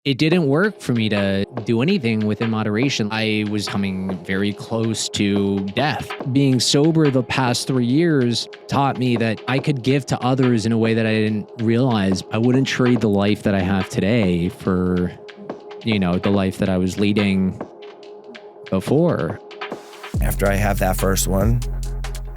it didn't work for me to do anything within moderation. I was coming very close to death. Being sober the past 3 years taught me that I could give to others in a way that I didn't realize. I wouldn't trade the life that I have today for, the life that I was leading before. After I have that first one,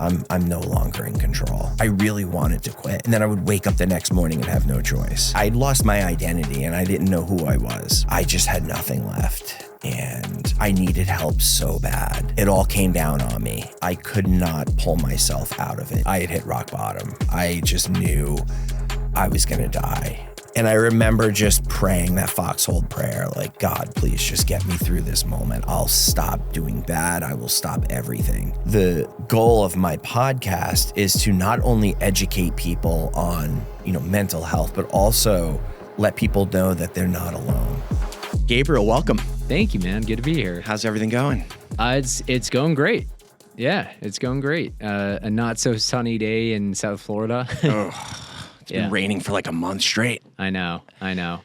I'm no longer in control. I really wanted to quit. And then I would wake up the next morning and have no choice. I'd lost my identity and I didn't know who I was. I just had nothing left. And I needed help so bad. It all came down on me. I could not pull myself out of it. I had hit rock bottom. I just knew I was gonna die. And I remember just praying that foxhole prayer, like, God, please just get me through this moment. I'll stop doing bad. I will stop everything. The goal of my podcast is to not only educate people on, mental health, but also let people know that they're not alone. Gabriel, welcome. Thank you, man. Good to be here. How's everything going? It's going great. Yeah, it's going great. A not so sunny day in South Florida. It's been raining for like a month straight. I know.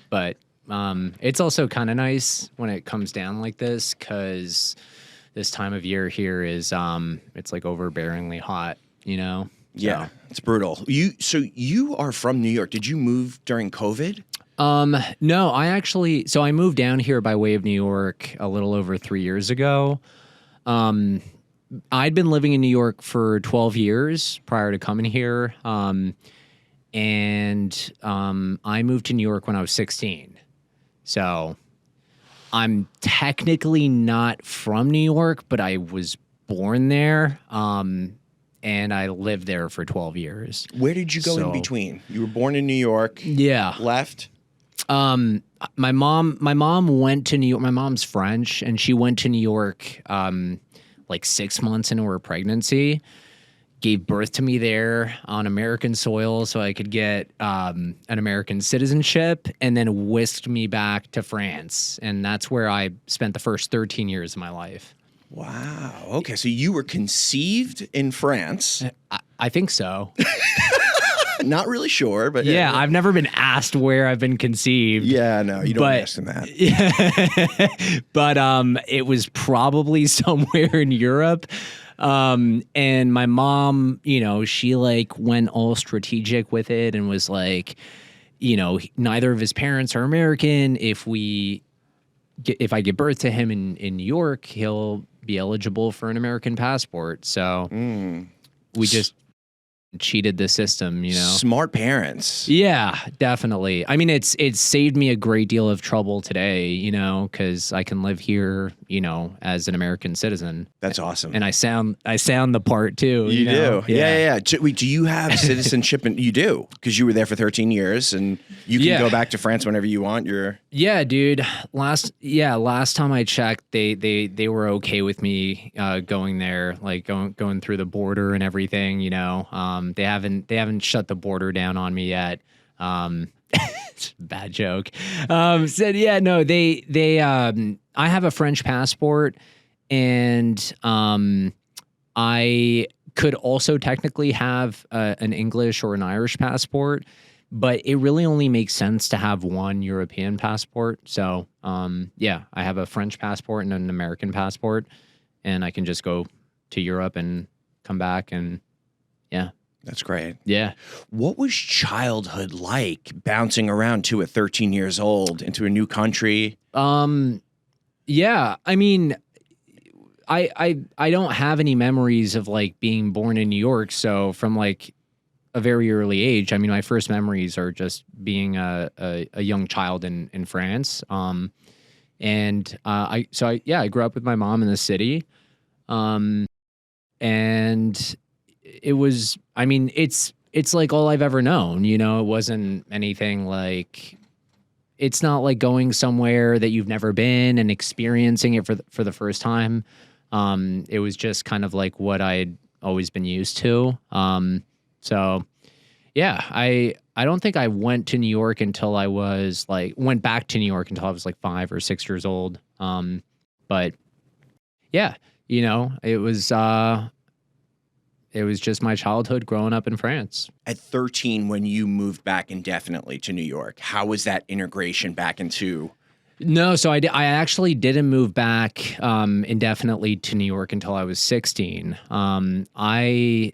But it's also kind of nice when it comes down like this, because this time of year here is it's like overbearingly hot, Yeah, it's brutal. You are from New York. Did you move during COVID? No, I moved down here by way of New York a little over 3 years ago. I'd been living in New York for 12 years prior to coming here. And I moved to New York when I was 16. So I'm technically not from New York, but I was born there. And I lived there for 12 years. Where did you go in between? You were born in New York. Yeah. Left? My mom went to New York. My mom's French, and she went to New York like 6 months into her pregnancy. Gave birth to me there on American soil so I could get an American citizenship, and then whisked me back to France. And that's where I spent the first 13 years of my life. Wow. Okay, so you were conceived in France. I think so. Not really sure, but... Yeah, I've never been asked where I've been conceived. Yeah, no, you don't ask them that. Yeah. But it was probably somewhere in Europe. And my mom, she went all strategic with it and was like, neither of his parents are American. If I give birth to him in New York, he'll be eligible for an American passport. So we just cheated the system, Smart parents. Yeah, definitely. I mean, it's saved me a great deal of trouble today, because I can live here, as an American citizen. That's awesome. And I sound the part too. You do. Yeah. Wait, do you have citizenship? You do, because you were there for 13 years, and you can go back to France whenever you want. Yeah, dude. Last time I checked, they were okay with me going there, like going through the border and everything. They haven't shut the border down on me yet. It's a bad joke. Said, yeah, no, I have a French passport, and I could also technically have an English or an Irish passport, but it really only makes sense to have one European passport. So, I have a French passport and an American passport, and I can just go to Europe and come back, and yeah. That's great. Yeah. What was childhood like, bouncing around to at 13 years old into a new country? Yeah. I mean, I don't have any memories of being born in New York. So from a very early age, I mean, my first memories are just being a young child in France. I grew up with my mom in the city. And it was, I mean, it's like all I've ever known, it wasn't anything it's not like going somewhere that you've never been and experiencing it for the first time. It was just kind of like what I'd always been used to. So yeah, I don't think I went to New York until I was went back to New York until I was 5 or 6 years old. But yeah, it was just my childhood growing up in France. At 13, when you moved back indefinitely to New York, how was that integration back into No, so I actually didn't move back indefinitely to New York until I was 16. I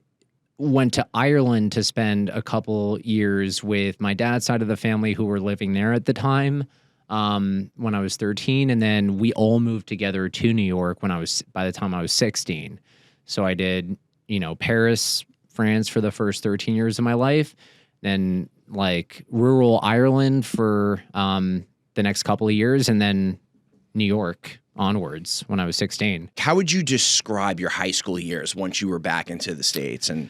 went to Ireland to spend a couple years with my dad's side of the family who were living there at the time when I was 13. And then we all moved together to New York by the time I was 16. So I did, Paris, France for the first 13 years of my life, then like rural Ireland for the next couple of years, and then New York onwards when I was 16. How would you describe your high school years once you were back into the States? And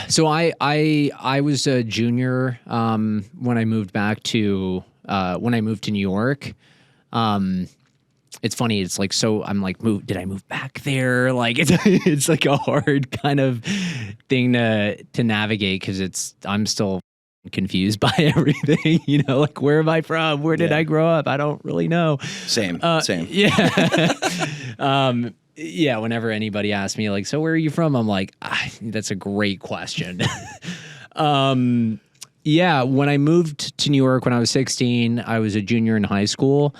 so I was a junior when I moved back to New York. It's funny. It's like, so I'm like, did I move back there? Like it's like a hard kind of thing to navigate because I'm still confused by everything, like where am I from? Where did I grow up? I don't really know. Same. Yeah. Yeah. Whenever anybody asks me like, so where are you from? I'm like, that's a great question. Yeah. When I moved to New York when I was 16, I was a junior in high school.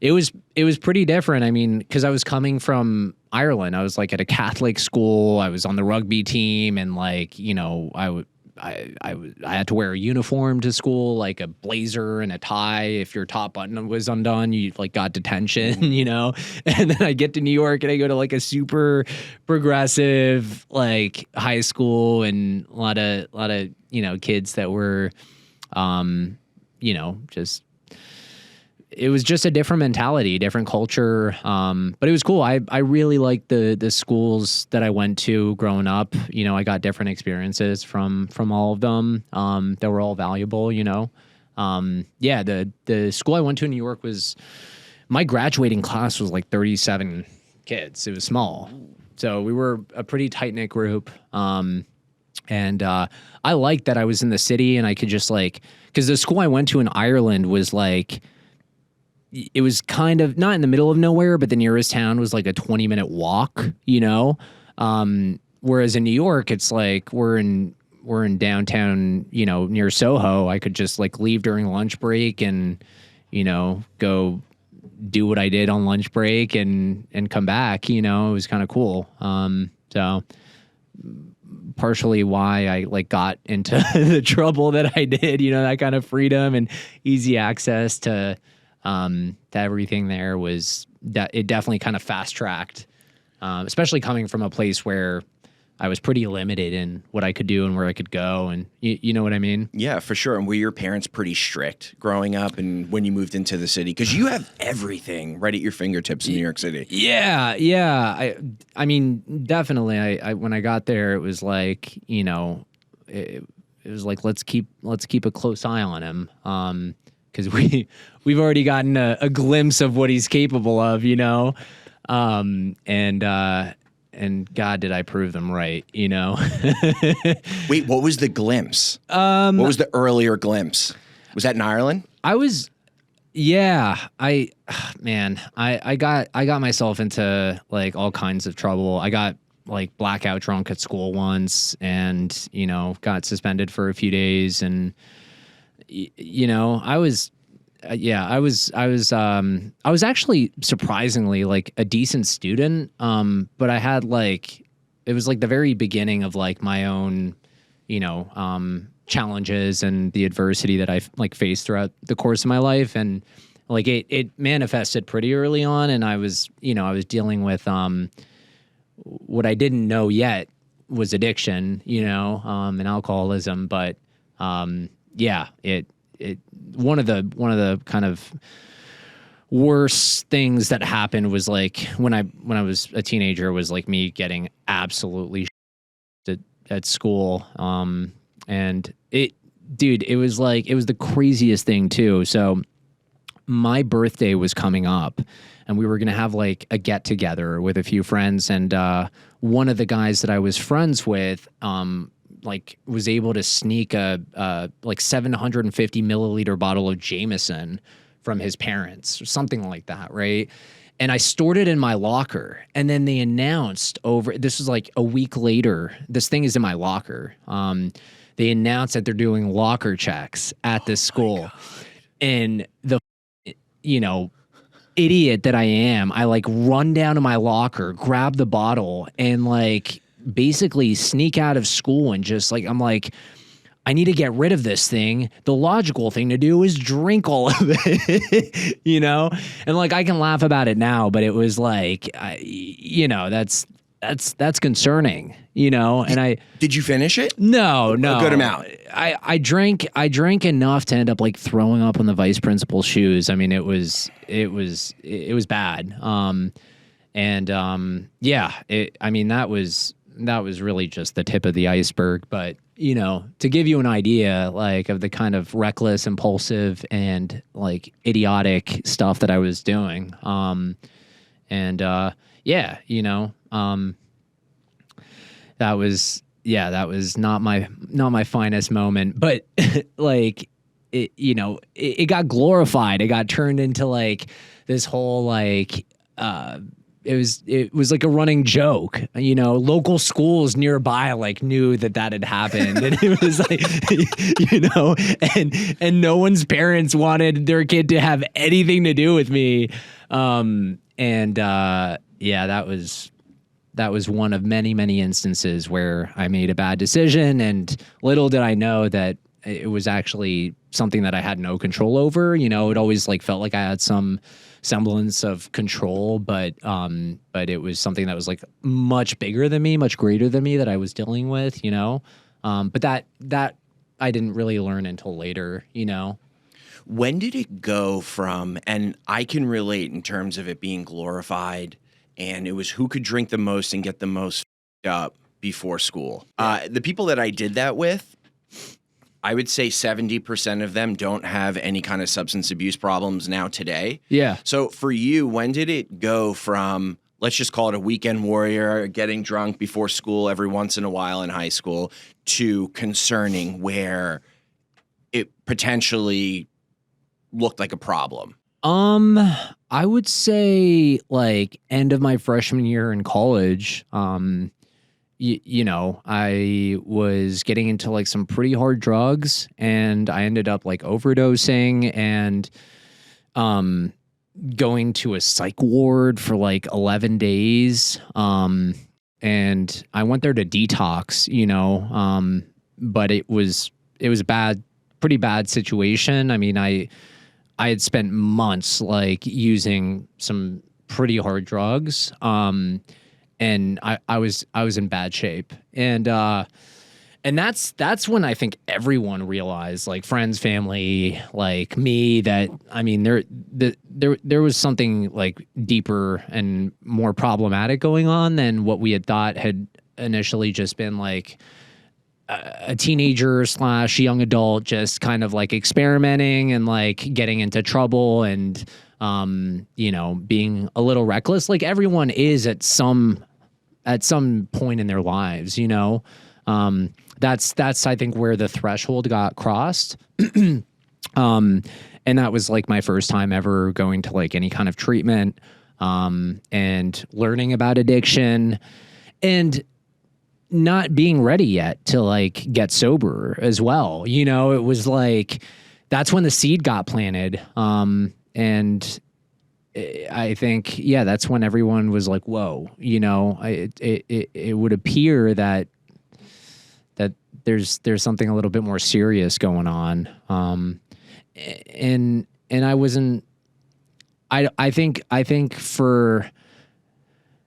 It was pretty different. I mean, because I was coming from Ireland. I was like at a Catholic school. I was on the rugby team, and like, I had to wear a uniform to school, like a blazer and a tie. If your top button was undone, you like got detention, And then I get to New York and I go to like a super progressive like high school, and a lot of kids that were, just. It was just a different mentality, different culture. But it was cool. I really liked the schools that I went to growing up. I got different experiences from all of them that were all valuable, Yeah, the school I went to in New York my graduating class was like 37 kids. It was small. So we were a pretty tight-knit group. And I liked that I was in the city and I could just because the school I went to in Ireland was like, it was kind of not in the middle of nowhere, but the nearest town was like a 20-minute walk, whereas in New York, it's like we're in downtown, near Soho. I could just like leave during lunch break and, go do what I did on lunch break and come back, it was kind of cool. So partially why I like got into the trouble that I did, that kind of freedom and easy access to everything there it definitely kind of fast tracked, especially coming from a place where I was pretty limited in what I could do and where I could go. And you know what I mean? Yeah, for sure. And were your parents pretty strict growing up and when you moved into the city? Because you have everything right at your fingertips in New York City. Yeah. I mean, definitely. I when I got there, it was like, it was like, let's keep a close eye on him. Because we've already gotten a glimpse of what he's capable of, and God, did I prove them right, Wait, what was the glimpse? What was the earlier glimpse? Was that in Ireland? I got myself into like all kinds of trouble. I got like blackout drunk at school once, and got suspended for a few days, and I was actually surprisingly like a decent student. But I had it was like the very beginning of like my own, challenges and the adversity that I like faced throughout the course of my life. And like it manifested pretty early on. And I was dealing with, what I didn't know yet was addiction, and alcoholism. But, one of the kind of worst things that happened was like when I was a teenager was like me getting absolutely at school. And it was the craziest thing too. So my birthday was coming up and we were going to have like a get together with a few friends. And, one of the guys that I was friends with, was able to sneak a 750 milliliter bottle of Jameson from his parents or something like that, right? And I stored it in my locker. And then they announced this was like a week later, this thing is in my locker. They announced that they're doing locker checks at this school. And idiot that I am, I like run down to my locker, grab the bottle, and like basically sneak out of school and just like, I'm like, I need to get rid of this thing. The logical thing to do is drink all of it, And like, I can laugh about it now, but it was like, that's concerning, and Did you finish it? no. A good amount. I drank enough to end up like throwing up on the vice principal's shoes. I mean, it was bad. That was really just the tip of the iceberg. But, to give you an idea, like, of the kind of reckless, impulsive, and like idiotic stuff that I was doing. That was not my finest moment, but like, it got glorified. It got turned into like this whole like, it was like a running joke, local schools nearby like knew that had happened. And it was like, and no one's parents wanted their kid to have anything to do with me. That was one of many, many instances where I made a bad decision, and little did I know that it was actually something that I had no control over. It always like felt like I had some semblance of control, but it was something that was like much bigger than me, much greater than me that I was dealing with, but that I didn't really learn until later, When did it go from, and I can relate in terms of it being glorified, and it was who could drink the most and get the most up before school. The people that I did that with, I would say 70% of them don't have any kind of substance abuse problems now today. Yeah. So for you, when did it go from, let's just call it a weekend warrior, getting drunk before school every once in a while in high school, to concerning where it potentially looked like a problem? I would say like end of my freshman year in college. I was getting into like some pretty hard drugs, and I ended up like overdosing and going to a psych ward for like 11 days. And I went there to detox, but it was a pretty bad situation. I mean, I had spent months like using some pretty hard drugs. And I was in bad shape. And that's when I think everyone realized, like friends, family, like me, that, I mean, there was something like deeper and more problematic going on than what we had thought had initially just been like a teenager / young adult, just kind of like experimenting and like getting into trouble and, being a little reckless. Like everyone is at some point in their lives, that's I think where the threshold got crossed. And that was like my first time ever going to like any kind of treatment, and learning about addiction and not being ready yet to like get sober as well. It was like, that's when the seed got planted. And I think, that's when everyone was like, whoa, it would appear that there's something a little bit more serious going on. And I wasn't, I think for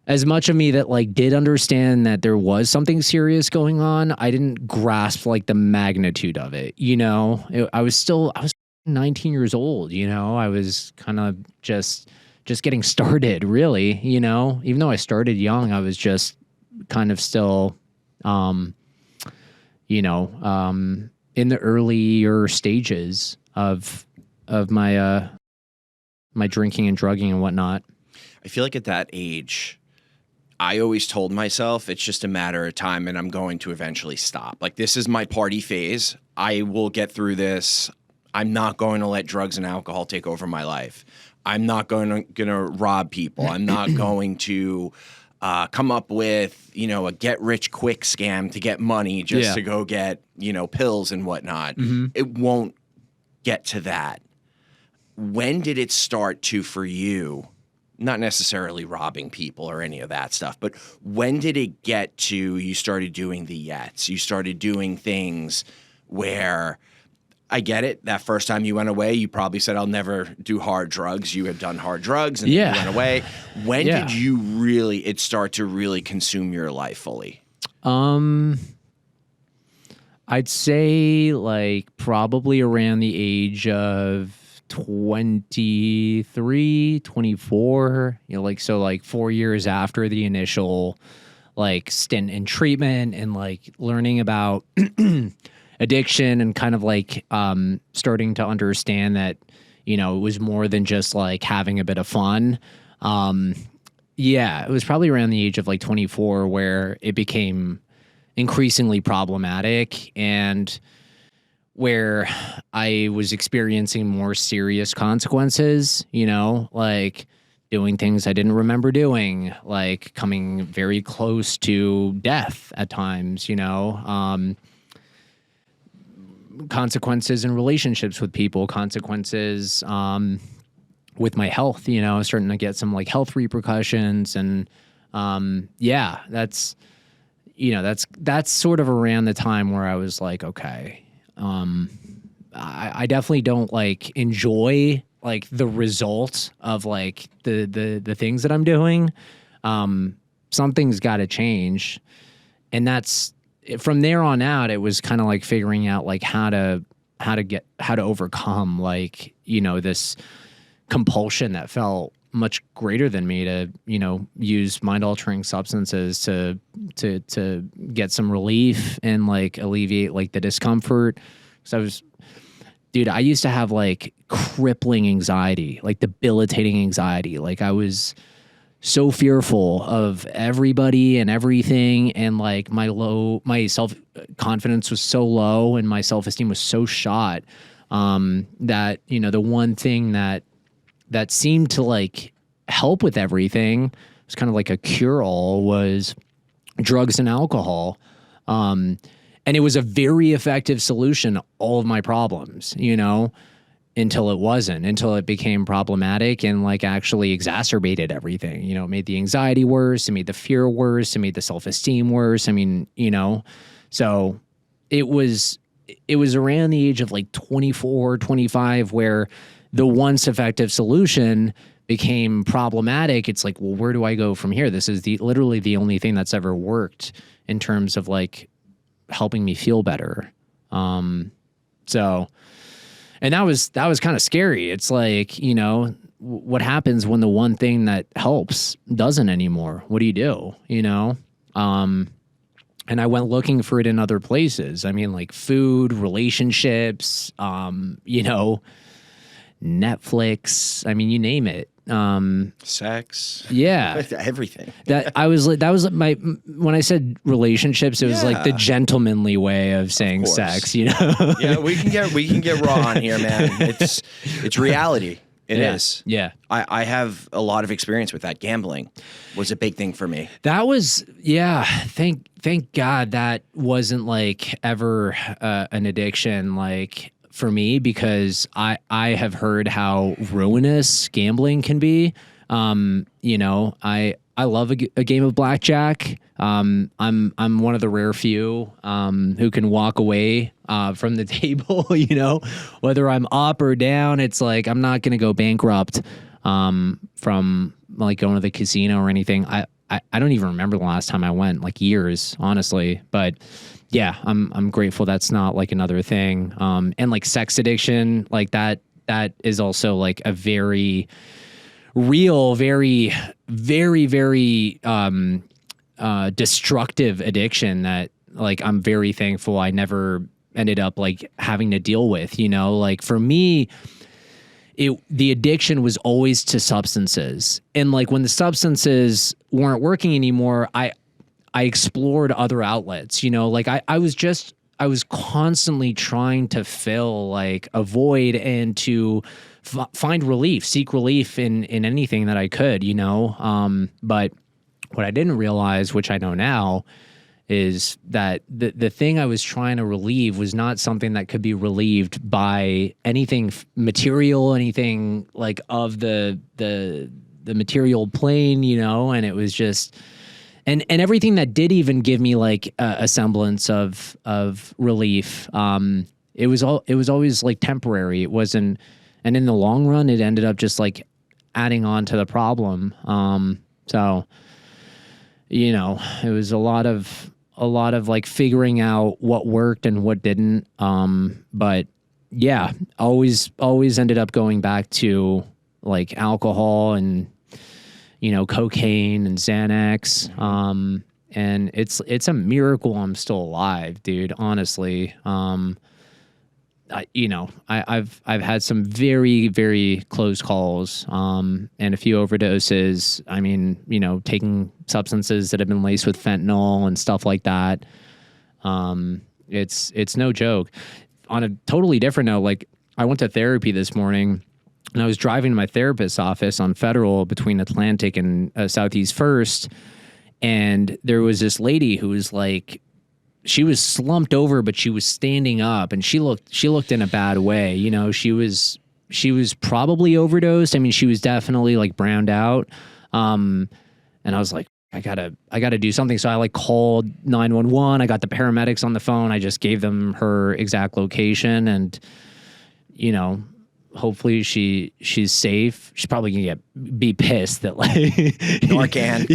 as much of me that like did understand that there was something serious going on, I didn't grasp like the magnitude of it. I was 19 years old, I was kind of just getting started, really, even though I started young, I was just kind of still, in the earlier stages of my drinking and drugging and whatnot. I feel like at that age, I always told myself it's just a matter of time and I'm going to eventually stop. Like, this is my party phase. I will get through this. I'm not going to let drugs and alcohol take over my life. I'm not going to rob people. I'm not going to come up with, a get rich quick scam to get money just to go get, pills and whatnot. Mm-hmm. It won't get to that. when did it start to, for you, not necessarily robbing people or any of that stuff, but when did it get to you started doing the yets? You started doing things where, I get it, that first time you went away, you probably said, I'll never do hard drugs. You had done hard drugs and then you went away. When did you it start to really consume your life fully? I'd say like probably around the age of 23, 24, so like 4 years after the initial like stint in treatment and like learning about addiction and kind of like starting to understand that, it was more than just like having a bit of fun. It was probably around the age of like 24 where it became increasingly problematic and where I was experiencing more serious consequences, like doing things I didn't remember doing, like coming very close to death at times, consequences in relationships with people, consequences with my health, starting to get some like health repercussions. And that's sort of around the time where I was like, okay, I definitely don't like enjoy like the result of like the things that I'm doing. Something's got to change. And that's from there on out, it was kind of like figuring out like how to overcome like, this compulsion that felt much greater than me to, use mind altering substances to get some relief and like alleviate like the discomfort. So I used to have like crippling anxiety, like debilitating anxiety. Like I was so fearful of everybody and everything. And like my self-confidence was so low and my self-esteem was so shot that, the one thing that seemed to like help with everything, was kind of like a cure-all, was drugs and alcohol. And it was a very effective solution to all of my problems, until it became problematic and like actually exacerbated everything. It made the anxiety worse, it made the fear worse, it made the self-esteem worse. I mean, so it was around the age of like 24, 25 where the once effective solution became problematic. It's like, well, where do I go from here? This is literally the only thing that's ever worked in terms of like helping me feel better. And that was kind of scary. It's like, what happens when the one thing that helps doesn't anymore? What do you do? And I went looking for it in other places. I mean, like food, relationships, Netflix. I mean, you name it. Sex. Yeah. Everything. That was my, when I said relationships, it was like the gentlemanly way of saying sex, Yeah, we can get raw on here, man. It's reality. It is. Yeah. I have a lot of experience with that. Gambling was a big thing for me. That was, thank God that wasn't like ever an addiction like for me, because I have heard how ruinous gambling can be. I love a game of blackjack. I'm one of the rare few who can walk away from the table, whether I'm up or down. It's like I'm not going to go bankrupt from like going to the casino or anything. I don't even remember the last time I went, like years, honestly. But yeah, I'm grateful that's not like another thing. And like sex addiction, like that is also like a very real, very, very, very destructive addiction that like I'm very thankful I never ended up like having to deal with, like for me, the addiction was always to substances. And like when the substances weren't working anymore, I explored other outlets, like I was constantly trying to fill like a void and to find relief, seek relief in anything that I could, but what I didn't realize, which I know now, is that the thing I was trying to relieve was not something that could be relieved by anything material, anything like of the material plane, you know, and it was just, and everything that did even give me like a semblance of relief. It was always like temporary. It wasn't, and in the long run, it ended up just like adding on to the problem. So, you know, it was a lot of like figuring out what worked and what didn't. But yeah, always ended up going back to like alcohol and, you know, cocaine and Xanax. And it's a miracle I'm still alive, dude, honestly. I've had some very, very close calls, and a few overdoses. I mean, you know, taking substances that have been laced with fentanyl and stuff like that. It's no joke. On a totally different note, like I went to therapy this morning, and I was driving to my therapist's office on Federal between Atlantic and Southeast First, and there was this lady who was like, she was slumped over, but she was standing up, and she looked in a bad way. You know, she was probably overdosed. I mean, she was definitely like browned out. And I was like, I gotta do something. So I like called 911. I got the paramedics on the phone. I just gave them her exact location, and, you know, hopefully she's safe. She's probably gonna be pissed that like Narcan.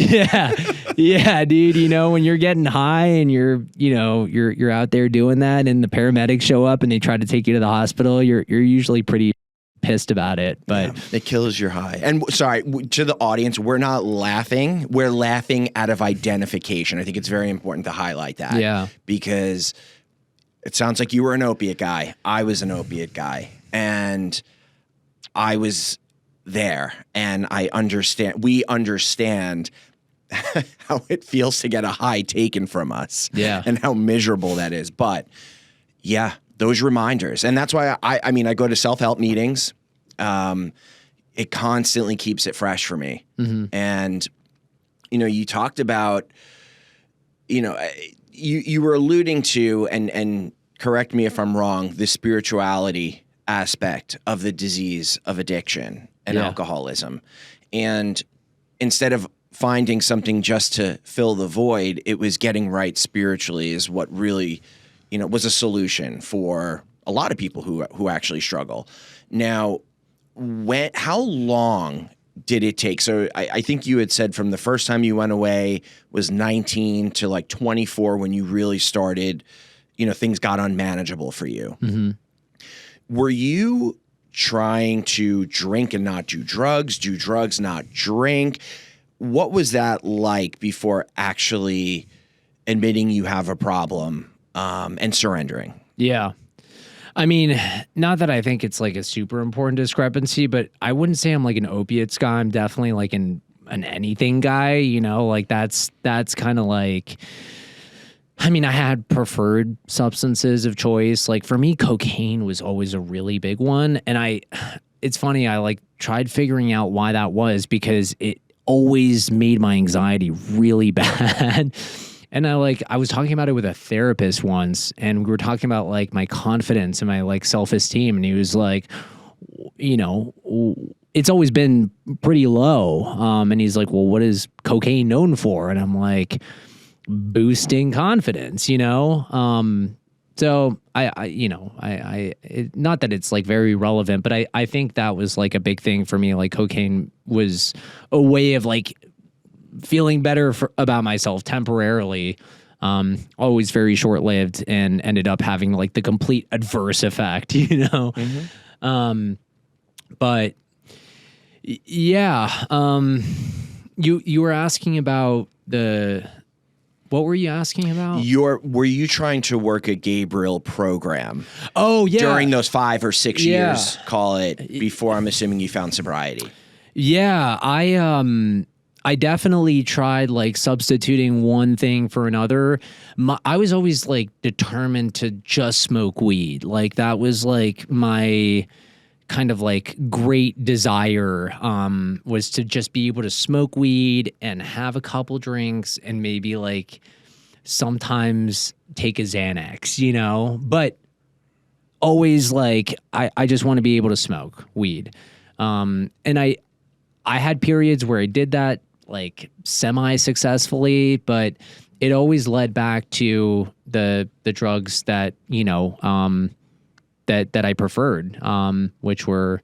yeah, dude. You know, when you're getting high and you're out there doing that, and the paramedics show up and they try to take you to the hospital, you're usually pretty pissed about it. But yeah, it kills your high. And sorry to the audience, we're not laughing. We're laughing out of identification. I think it's very important to highlight that. Yeah, because it sounds like you were an opiate guy. I was an opiate guy. And I was there, and we understand how it feels to get a high taken from us. Yeah. And how miserable that is. But yeah, those reminders. And that's why I mean, I go to self-help meetings. It constantly keeps it fresh for me. Mm-hmm. And, you know, you talked about, you know, you were alluding to, and correct me if I'm wrong, the spirituality aspect of the disease of addiction and alcoholism. And instead of finding something just to fill the void, it was getting right spiritually is what really, you know, was a solution for a lot of people who actually struggle. Now, how long did it take? So I think you had said from the first time you went away was 19 to like 24 when you really started, you know, things got unmanageable for you. Mm-hmm. Were you trying to drink and not do drugs, not drink? What was that like before actually admitting you have a problem and surrendering? Yeah. I mean, not that I think it's like a super important discrepancy, but I wouldn't say I'm like an opiates guy. I'm definitely like an anything guy, you know, like that's kind of like, I mean, I had preferred substances of choice. Like for me, cocaine was always a really big one. And it's funny, I like tried figuring out why that was, because it always made my anxiety really bad. And I was talking about it with a therapist once, and we were talking about like my confidence and my like self-esteem. And he was like, you know, it's always been pretty low. And he's like, well, what is cocaine known for? And I'm like, boosting confidence, you know? So not that it's like very relevant, but I think that was like a big thing for me. Like cocaine was a way of like feeling better about myself temporarily, always very short-lived, and ended up having like the complete adverse effect, you know? Mm-hmm. But yeah, you were asking about what were you asking about? Were you trying to work a Gabriel program? Oh, yeah. During those 5 or 6 years, call it, before I'm assuming you found sobriety. Yeah, I definitely tried like substituting one thing for another. I was always like determined to just smoke weed. Like that was like my kind of like great desire, was to just be able to smoke weed and have a couple drinks and maybe like sometimes take a Xanax, you know, but always like, I just want to be able to smoke weed. And I had periods where I did that like semi-successfully, but it always led back to the drugs that, you know, that I preferred, which were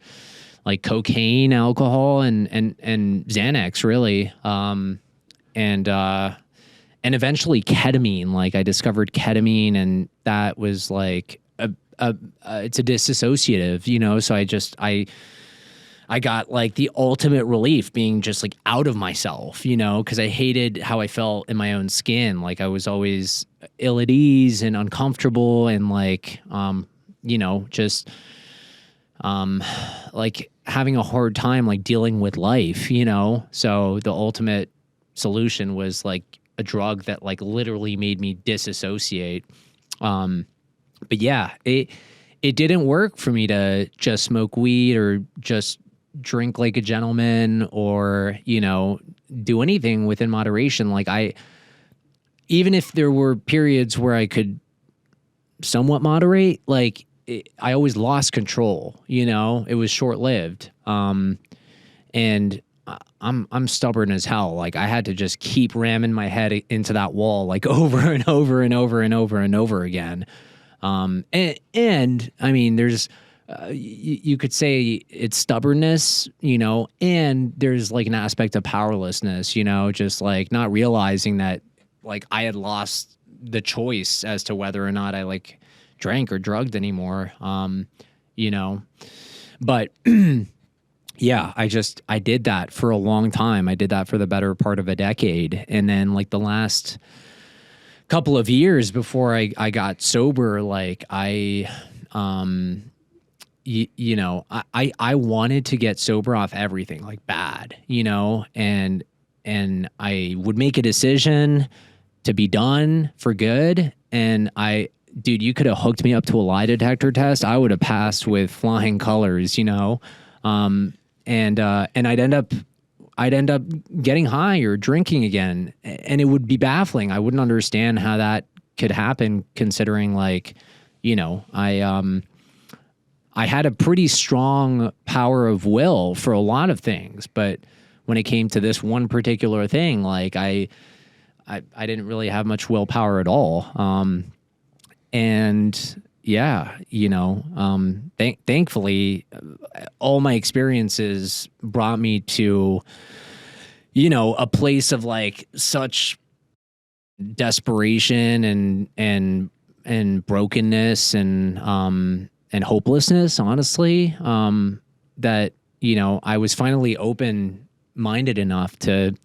like cocaine, alcohol, and Xanax, really. And eventually ketamine. Like I discovered ketamine, and that was like it's a disassociative, you know. So I got like the ultimate relief being just like out of myself, you know, because I hated how I felt in my own skin. Like I was always ill at ease and uncomfortable, and like you know, just like having a hard time like dealing with life, you know. So the ultimate solution was like a drug that like literally made me disassociate. But yeah, it didn't work for me to just smoke weed or just drink like a gentleman or, you know, do anything within moderation. Like even if there were periods where I could somewhat moderate, like I always lost control, you know. It was short-lived. And I'm stubborn as hell. Like I had to just keep ramming my head into that wall like over and over and over and over and over again. And I mean, there's you could say it's stubbornness, you know, and there's like an aspect of powerlessness, you know, just like not realizing that like I had lost the choice as to whether or not I like drank or drugged anymore. You know, but yeah, I did that for a long time. I did that for the better part of a decade. And then like the last couple of years before I got sober, like I wanted to get sober off everything, like bad, you know, and I would make a decision to be done for good. And dude, you could have hooked me up to a lie detector test. I would have passed with flying colors, you know? And I'd end up getting high or drinking again, and it would be baffling. I wouldn't understand how that could happen, considering like, you know, I had a pretty strong power of will for a lot of things, but when it came to this one particular thing, like I didn't really have much willpower at all. And yeah, you know, thankfully, all my experiences brought me to, you know, a place of like such desperation and brokenness and hopelessness, honestly, that, you know, I was finally open-minded enough to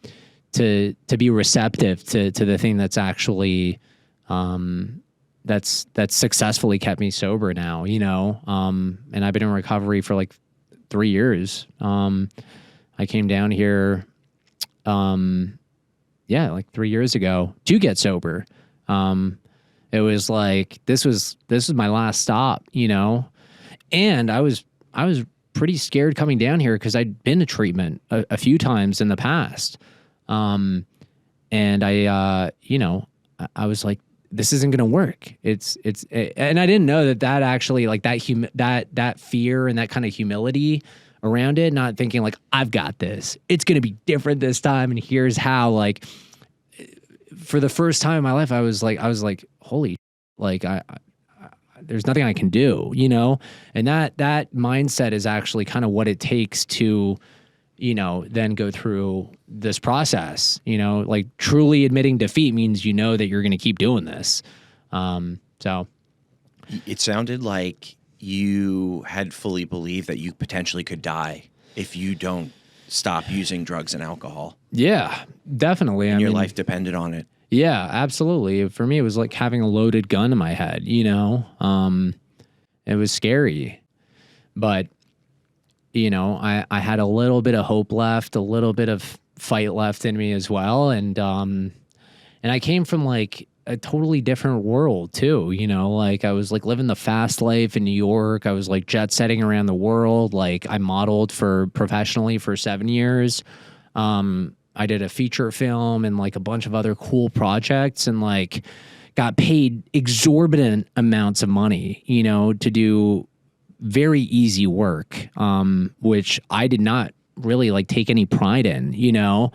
be receptive to the thing that's actually, that's successfully kept me sober now, you know? And I've been in recovery for like 3 years. I came down here, like 3 years ago to get sober. It was like, this was my last stop, you know? And I was pretty scared coming down here because I'd been to treatment a few times in the past. And I was like, this isn't going to work. And I didn't know that actually like that fear and that kind of humility around it, not thinking like, I've got this, it's going to be different this time. And here's how, like, for the first time in my life, I was like, holy, like there's nothing I can do, you know? And that mindset is actually kind of what it takes to, you know, then go through this process, you know, like truly admitting defeat means, you know, that you're going to keep doing this. So it sounded like you had fully believed that you potentially could die if you don't stop using drugs and alcohol. Yeah, definitely. And your life depended on it. Yeah, absolutely. For me, it was like having a loaded gun in my head, you know? It was scary, but you know, I had a little bit of hope left, a little bit of fight left in me as well. And I came from like a totally different world too, you know, like I was like living the fast life in New York. I was like jet setting around the world. Like I modeled professionally for 7 years. I did a feature film and like a bunch of other cool projects, and like got paid exorbitant amounts of money, you know, to do very easy work, which I did not really like take any pride in, you know,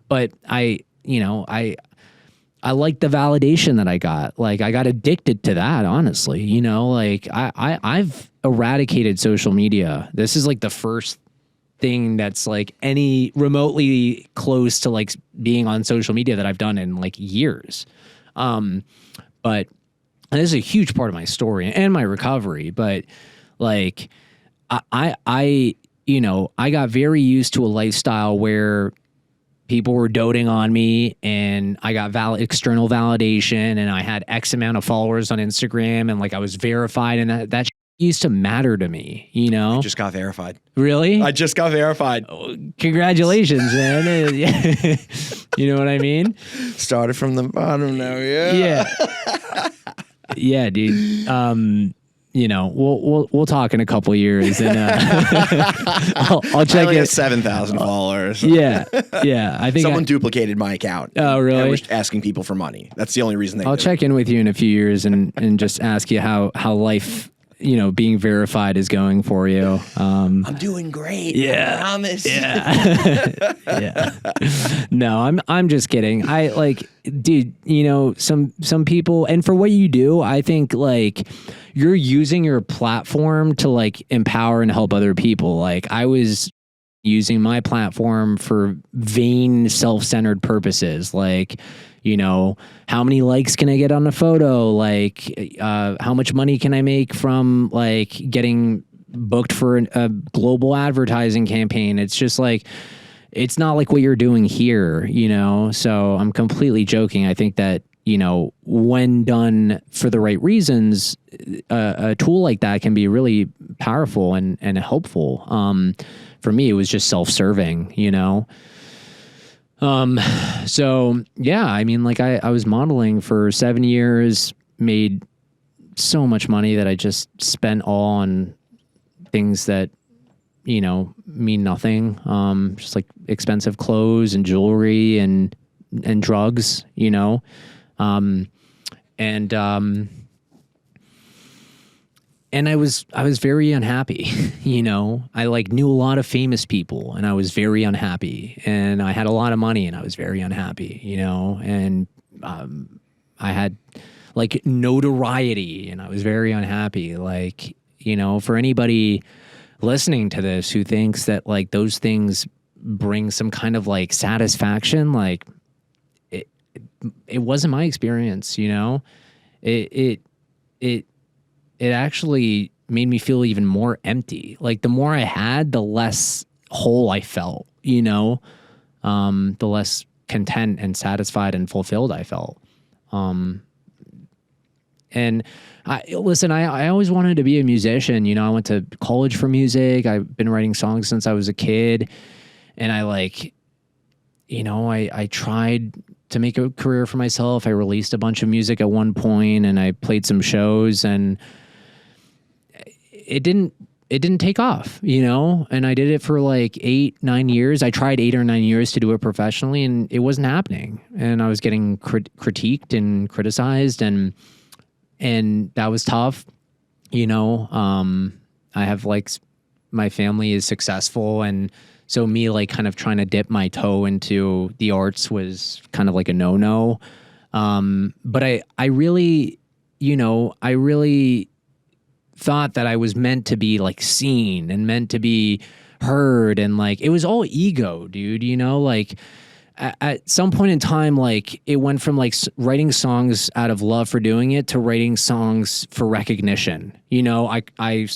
but I like the validation that I got. Like I got addicted to that, honestly, you know, like I've eradicated social media. This is like the first thing that's like any remotely close to like being on social media that I've done in like years. But this is a huge part of my story and my recovery, but like I got very used to a lifestyle where people were doting on me, and I got external validation, and I had X amount of followers on Instagram, and like I was verified, and that used to matter to me, you know? I just got verified. Really? I just got verified. Oh, congratulations, man. You know what I mean? Started from the bottom now, yeah. Yeah. Yeah, dude. You know, we'll talk in a couple of years, and I'll check I only it. have 7,000 followers. Yeah, I think someone duplicated my account. Oh, really? And was asking people for money. That's the only reason I'll check in with you in a few years and just ask you how life, you know, being verified is going for you. I'm doing great. Yeah, I promise. Yeah, yeah. No, I'm just kidding. I like, dude. You know, some people, and for what you do, I think like you're using your platform to like empower and help other people. Like I was using my platform for vain, self-centered purposes, like, you know, how many likes can I get on a photo? Like, how much money can I make from like getting booked for a global advertising campaign? It's just like, it's not like what you're doing here, you know? So I'm completely joking. I think that, you know, when done for the right reasons, a tool like that can be really powerful and helpful. For me, it was just self-serving, you know? So yeah, I mean, like I was modeling for 7 years, made so much money that I just spent all on things that, you know, mean nothing. Just like expensive clothes and jewelry and drugs, you know? And I was very unhappy, you know. I like knew a lot of famous people, and I was very unhappy. And I had a lot of money, and I was very unhappy, you know. And I had like notoriety, and I was very unhappy. Like, you know, for anybody listening to this who thinks that like those things bring some kind of like satisfaction, like it wasn't my experience, you know. It actually made me feel even more empty. Like the more I had, the less whole I felt, you know, the less content and satisfied and fulfilled I felt. And I always wanted to be a musician. You know, I went to college for music. I've been writing songs since I was a kid. And I like, you know, I tried to make a career for myself. I released a bunch of music at one point, and I played some shows, and it didn't take off, you know? And I did it for like 8-9 years. I tried 8 or 9 years to do it professionally, and it wasn't happening. And I was getting critiqued and criticized, and that was tough. You know, I have like, my family is successful, and so me like kind of trying to dip my toe into the arts was kind of like a no-no. But I really, you know, I really thought that I was meant to be like seen and meant to be heard, and like it was all ego, dude, you know. Like at some point in time, like it went from like writing songs out of love for doing it to writing songs for recognition, you know. At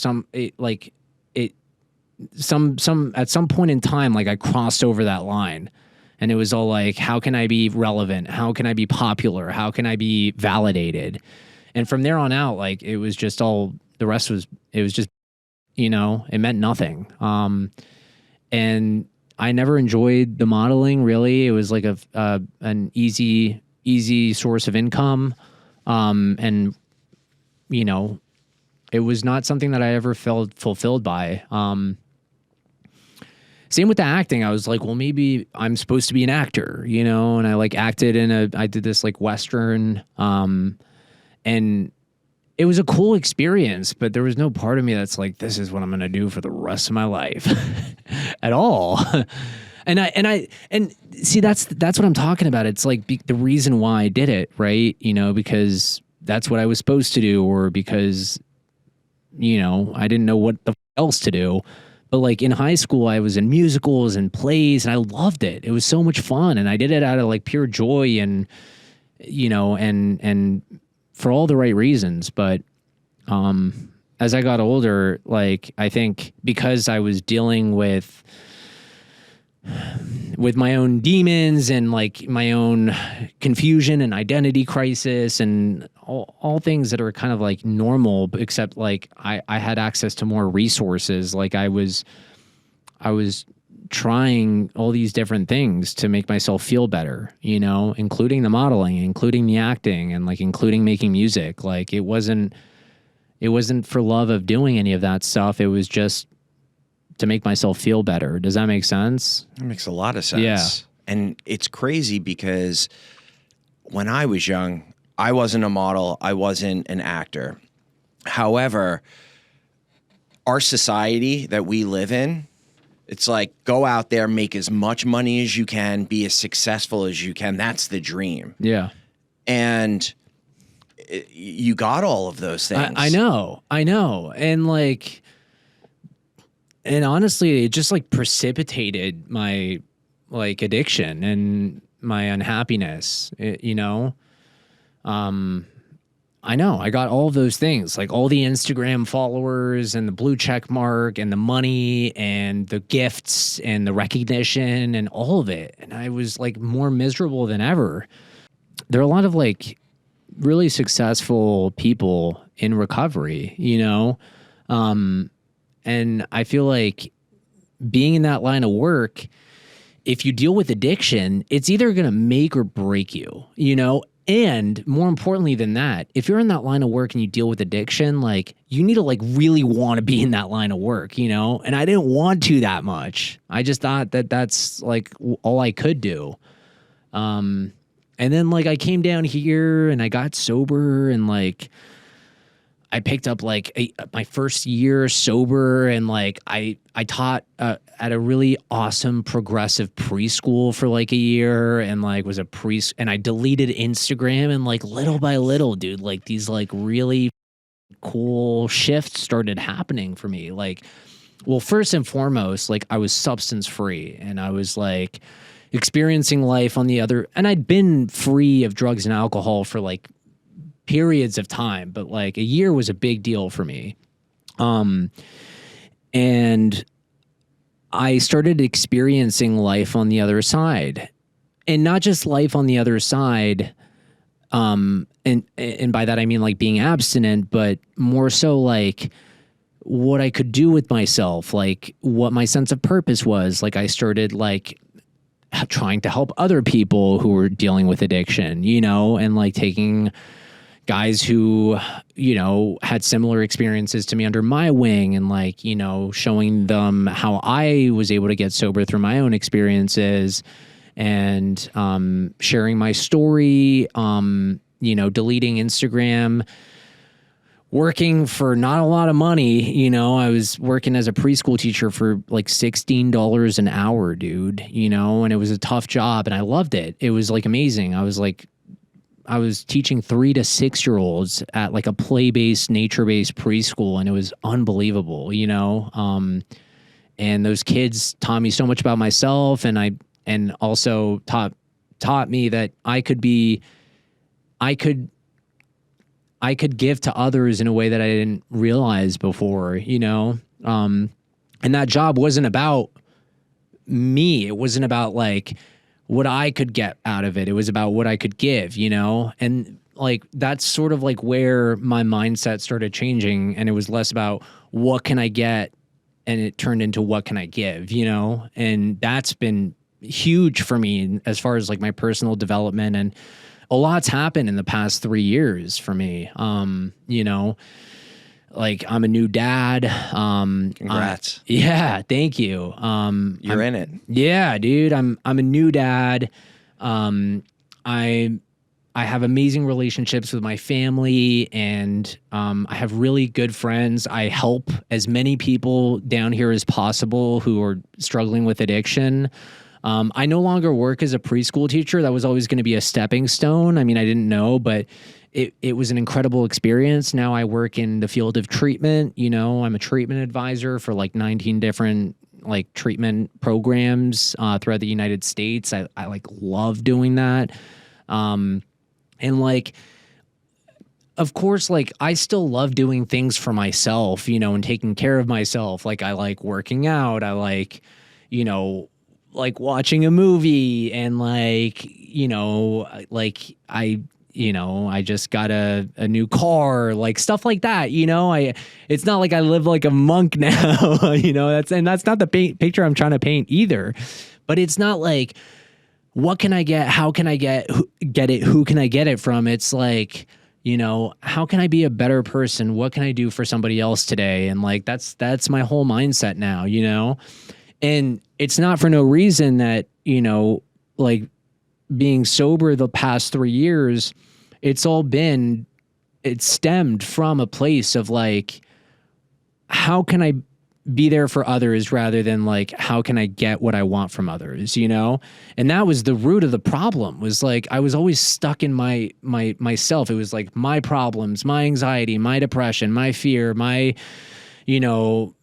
some point in time, like I crossed over that line, and it was all like, how can I be relevant? How can I be popular? How can I be validated? And from there on out, like it was just all, the rest was, it was just, you know, it meant nothing. And I never enjoyed the modeling, really. It was like an easy source of income. And, you know, it was not something that I ever felt fulfilled by. Same with the acting. I was like, well, maybe I'm supposed to be an actor, you know? And I like acted I did this like Western, and it was a cool experience, but there was no part of me that's like, this is what I'm going to do for the rest of my life at all. And see, that's what I'm talking about. It's like the reason why I did it, right? You know, because that's what I was supposed to do, or because, you know, I didn't know what the else to do. But like in high school, I was in musicals and plays, and I loved it. It was so much fun, and I did it out of like pure joy, and you know, and for all the right reasons. But as I got older, like I think because I was dealing with my own demons and like my own confusion and identity crisis and all things that are kind of like normal, except like I had access to more resources. Like I was trying all these different things to make myself feel better, you know, including the modeling, including the acting, and like including making music. Like it wasn't for love of doing any of that stuff. It was just to make myself feel better. Does that make sense? That makes a lot of sense. Yeah. And it's crazy because when I was young, I wasn't a model. I wasn't an actor. However, our society that we live in, it's like, go out there, make as much money as you can, be as successful as you can. That's the dream. Yeah. And you got all of those things. I know. And like, and honestly, it just like precipitated my like addiction and my unhappiness, you know? I know I got all of those things, like all the Instagram followers and the blue check mark and the money and the gifts and the recognition and all of it. And I was like more miserable than ever. There are a lot of like really successful people in recovery, you know? And I feel like being in that line of work, if you deal with addiction, it's either going to make or break you, you know? And more importantly than that, if you're in that line of work and you deal with addiction, like you need to like really want to be in that line of work, you know? And I didn't want to that much. I just thought that that's like all I could do. And then like I came down here and I got sober, and like I picked up like my first year sober, and like I taught at a really awesome progressive preschool for like a year, and like was and I deleted Instagram, and like little by little, dude, like these like really cool shifts started happening for me. Like, well, first and foremost, like I was substance free, and I was like experiencing life on the other, and I'd been free of drugs and alcohol for like periods of time, but like a year was a big deal for me. And I started experiencing life on the other side, and not just life on the other side. And by that, I mean like being abstinent, but more so like what I could do with myself, like what my sense of purpose was. Like I started like trying to help other people who were dealing with addiction, you know, and like taking guys who, you know, had similar experiences to me under my wing, and like, you know, showing them how I was able to get sober through my own experiences, and sharing my story, you know, deleting Instagram, working for not a lot of money. You know, I was working as a preschool teacher for like $16 an hour, dude, you know, and it was a tough job, and I loved it. It was like amazing. I was teaching 3 to 6 year olds at like a play-based, nature-based preschool, and it was unbelievable, you know? And those kids taught me so much about myself, and also taught me that I could give to others in a way that I didn't realize before, you know? And that job wasn't about me. It wasn't about like what I could get out of it. It was about what I could give, you know? And like, that's sort of like where my mindset started changing. And it was less about what can I get, and it turned into what can I give, you know? And that's been huge for me as far as like my personal development, and a lot's happened in the past 3 years for me. You know, like I'm a new dad. Congrats. Yeah, thank you. You're in it. Yeah, dude. I'm a new dad. I have amazing relationships with my family, and I have really good friends. I help as many people down here as possible who are struggling with addiction. I no longer work as a preschool teacher. That was always going to be a stepping stone. I mean, I didn't know, but it was an incredible experience. Now I work in the field of treatment. You know, I'm a treatment advisor for like 19 different like treatment programs throughout the United States. I like love doing that. And like, of course, like I still love doing things for myself, you know, and taking care of myself. Like I like working out. I like, you know, like watching a movie, and like, you know, like I just got a new car, like stuff like that. You know, it's not like I live like a monk now, you know, that's not the picture I'm trying to paint either, but it's not like, what can I get? How can I get it? Who can I get it from? It's like, you know, how can I be a better person? What can I do for somebody else today? And like, that's my whole mindset now, you know? And it's not for no reason that, you know, like being sober the past 3 years, it stemmed from a place of like, how can I be there for others rather than like, how can I get what I want from others, you know? And that was the root of the problem, was like, I was always stuck in myself. It was like my problems, my anxiety, my depression, my fear, my, you know,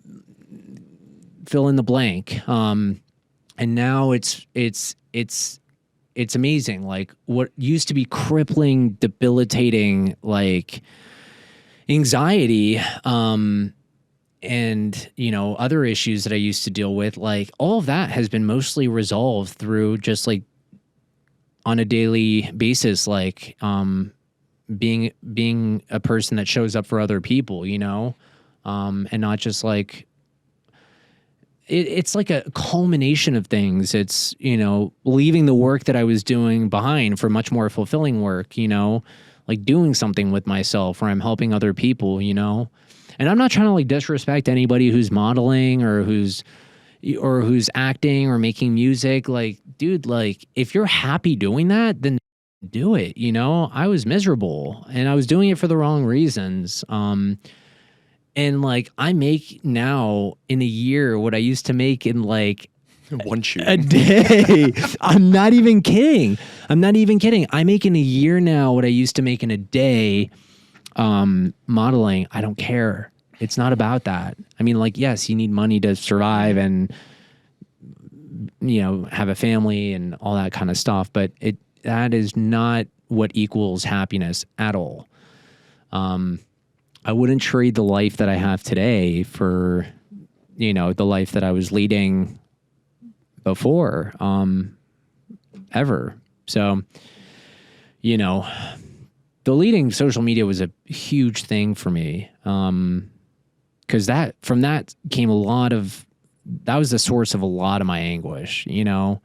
fill in the blank. And now it's amazing. Like what used to be crippling, debilitating, like anxiety, and, you know, other issues that I used to deal with, like all of that has been mostly resolved through just like on a daily basis, like being a person that shows up for other people, you know, and not just like, it's like a culmination of things. It's, you know, leaving the work that I was doing behind for much more fulfilling work, you know, like doing something with myself where I'm helping other people, you know. And I'm not trying to like disrespect anybody who's modeling or who's acting or making music. Like, dude, like if you're happy doing that, then do it. You know, I was miserable and I was doing it for the wrong reasons. And like I make now in a year what I used to make in like one shoot a day. I'm not even kidding. I make in a year now what I used to make in a day. Modeling, I don't care. It's not about that. I mean, like, yes, you need money to survive and, you know, have a family and all that kind of stuff, but that is not what equals happiness at all. I wouldn't trade the life that I have today for, you know, the life that I was leading before, ever. So, you know, deleting social media was a huge thing for me. Cause from that came that was the source of a lot of my anguish, you know,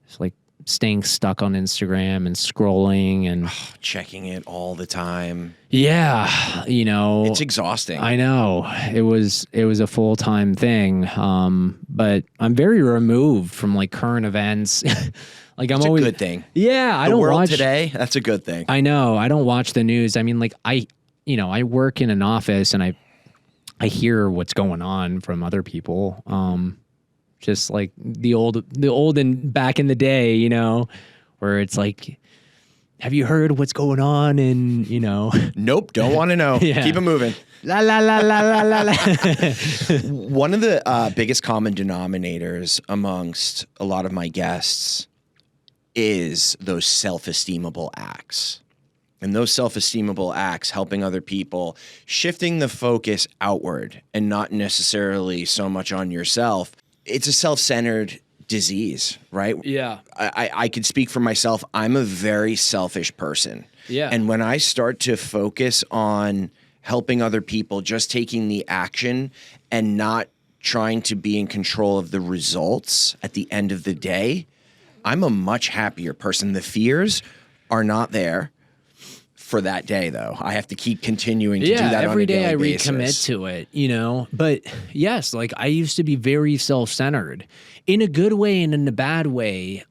it's like staying stuck on Instagram and scrolling and checking it all the time. Yeah. You know, it's exhausting. I know it was a full-time thing. But I'm very removed from like current events. Like it's always a good thing. Yeah. I don't watch world today. That's a good thing. I know. I don't watch the news. I mean, like I work in an office and I hear what's going on from other people. Just like the old and back in the day, you know, where it's like, have you heard what's going on? And, you know, nope. Don't want to know. Yeah. Keep it moving. La, la, la, la, la, la, la. One of the biggest common denominators amongst a lot of my guests is those self-esteemable acts. And those self-esteemable acts, helping other people, shifting the focus outward and not necessarily so much on yourself. It's a self-centered disease, right? Yeah. I could speak for myself. I'm a very selfish person. Yeah. And when I start to focus on helping other people, just taking the action and not trying to be in control of the results at the end of the day, I'm a much happier person. The fears are not there. for that day, though. I have to keep continuing to do that every on a day I daily recommit basis. to it, you know. But yes, like I used to be very self-centered in a good way and in a bad way.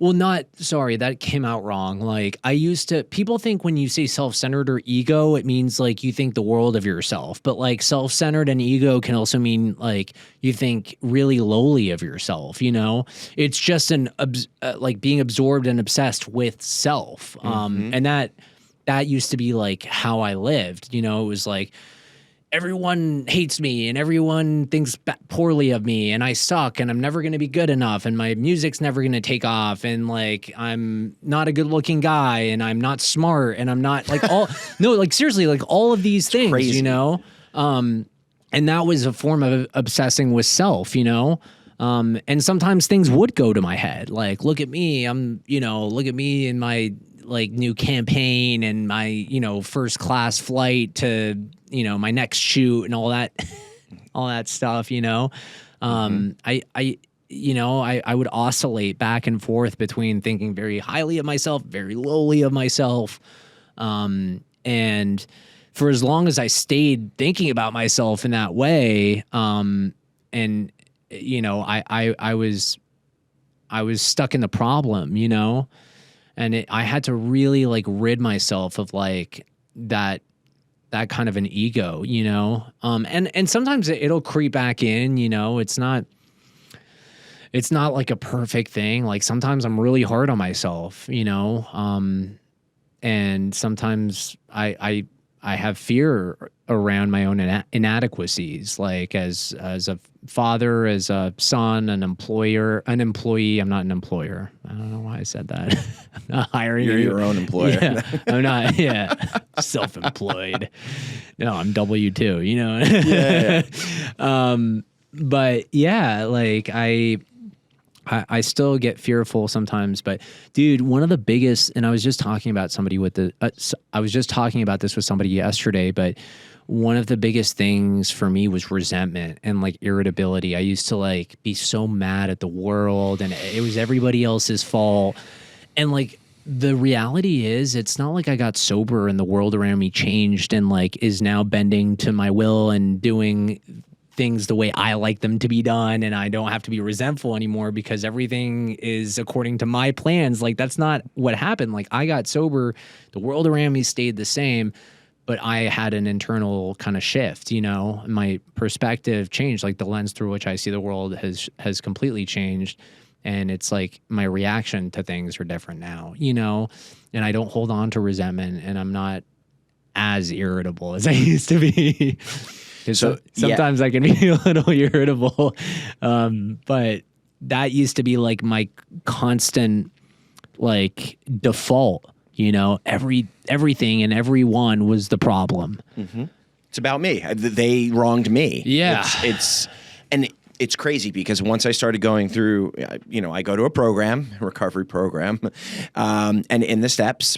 Well, that came out wrong. Like people think when you say self-centered or ego, it means like you think the world of yourself. But like self-centered and ego can also mean like you think really lowly of yourself, you know? It's just like being absorbed and obsessed with self. And that used to be like how I lived, you know? It was like, everyone hates me and everyone thinks poorly of me and I suck and I'm never going to be good enough and my music's never going to take off and like I'm not a good looking guy and I'm not smart and I'm not like no, like seriously, like all of these things, crazy. you know? And that was a form of obsessing with self, you know? And sometimes things would go to my head. Like, look at me, look at me in my like new campaign and my, you know, first class flight to, you know, my next shoot and all that, all that stuff, you know. I would oscillate back and forth between thinking very highly of myself, very lowly of myself. And for as long as I stayed thinking about myself in that way, and you know, I was stuck in the problem, you know. And I had to really like rid myself of like that kind of an ego, you know? And sometimes it'll creep back in, you know, it's not like a perfect thing. Like sometimes I'm really hard on myself, you know? And sometimes I have fear around my own inadequacies, like as a father, as a son, an employee. I'm not an employer. I don't know why I said that. I'm not hiring You're you. your own employer. Yeah, I'm not. Yeah, self-employed. No, I'm W-2. You know. Yeah. But yeah, like I still get fearful sometimes, but dude, one of the biggest, and I was just talking about this with somebody yesterday, but one of the biggest things for me was resentment and like irritability. I used to like be so mad at the world and it was everybody else's fault. And like, the reality is it's not like I got sober and the world around me changed and like is now bending to my will and doing things the way I like them to be done and I don't have to be resentful anymore because everything is according to my plans. Like that's not what happened. Like I got sober, the world around me stayed the same, but I had an internal kind of shift, you know, my perspective changed, like the lens through which I see the world has completely changed. And it's like my reaction to things are different now, you know, and I don't hold on to resentment and I'm not as irritable as I used to be. So sometimes I can be a little irritable. But that used to be like my constant like default, you know, everything and everyone was the problem. Mm-hmm. It's about me. They wronged me. Yeah. It's crazy because once I started going through, you know, I go to a recovery program, and in the steps,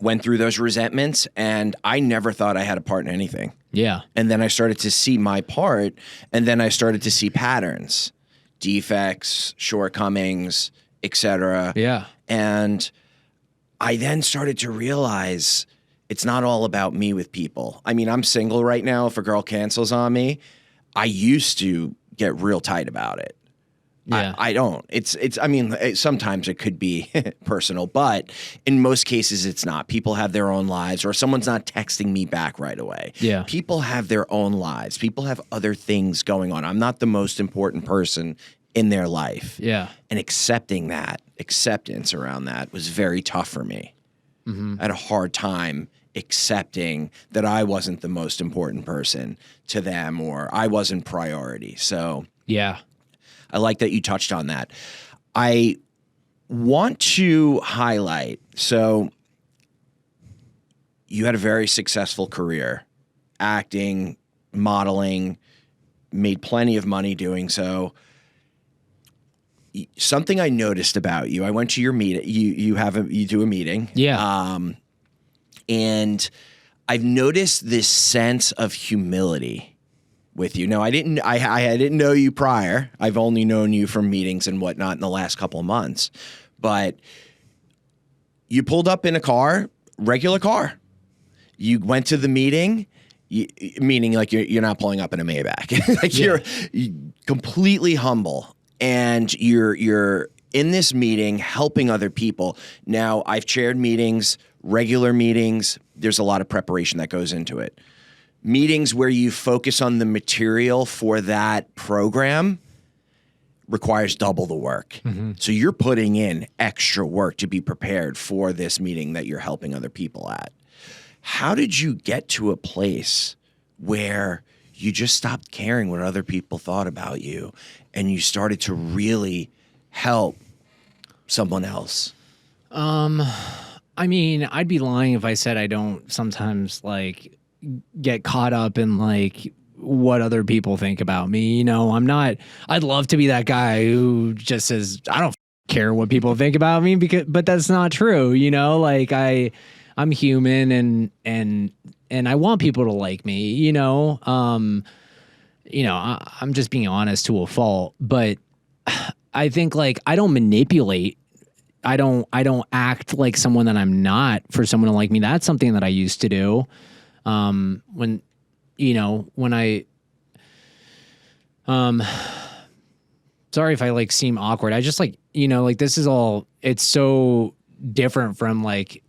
went through those resentments, and I never thought I had a part in anything. Yeah. And then I started to see my part, and then I started to see patterns, defects, shortcomings, etc. Yeah. And I then started to realize it's not all about me with people. I mean, I'm single right now. If a girl cancels on me, I used to get real tight about it. Yeah. I don't. I mean, sometimes it could be personal, but in most cases it's not. People have their own lives, or someone's not texting me back right away. Yeah. People have their own lives. People have other things going on. I'm not the most important person in their life. Yeah. And acceptance around that was very tough for me. Mm-hmm. I had a hard time accepting that I wasn't the most important person to them, or I wasn't priority. So yeah. I like that you touched on that. I want to highlight, so you had a very successful career, acting, modeling, made plenty of money doing so. Something I noticed about you, I went to your meeting, you do a meeting. Yeah. And I've noticed this sense of humility with you. Now, I didn't know you prior. I've only known you from meetings and whatnot in the last couple of months. But you pulled up in a car regular car. You went to the meeting, meaning like you're not pulling up in a Maybach. Like you're completely humble, and you're in this meeting helping other people. Now, I've chaired meetings, regular meetings. There's a lot of preparation that goes into it. Meetings where you focus on the material for that program requires double the work. So you're putting in extra work to be prepared for this meeting that you're helping other people at. How did you get to a place where you just stopped caring what other people thought about you and you started to really help someone else? I mean, I'd be lying if I said I don't sometimes like get caught up in like what other people think about me. You know, I'd love to be that guy who just says, I don't care what people think about me, but that's not true. You know, like I'm human and I want people to like me, you know, I'm just being honest to a fault, but I think like I don't manipulate. I don't act like someone that I'm not for someone to like me. That's something that I used to do. When I, sorry if I like seem awkward. I just like, like this is all, it's so different from like,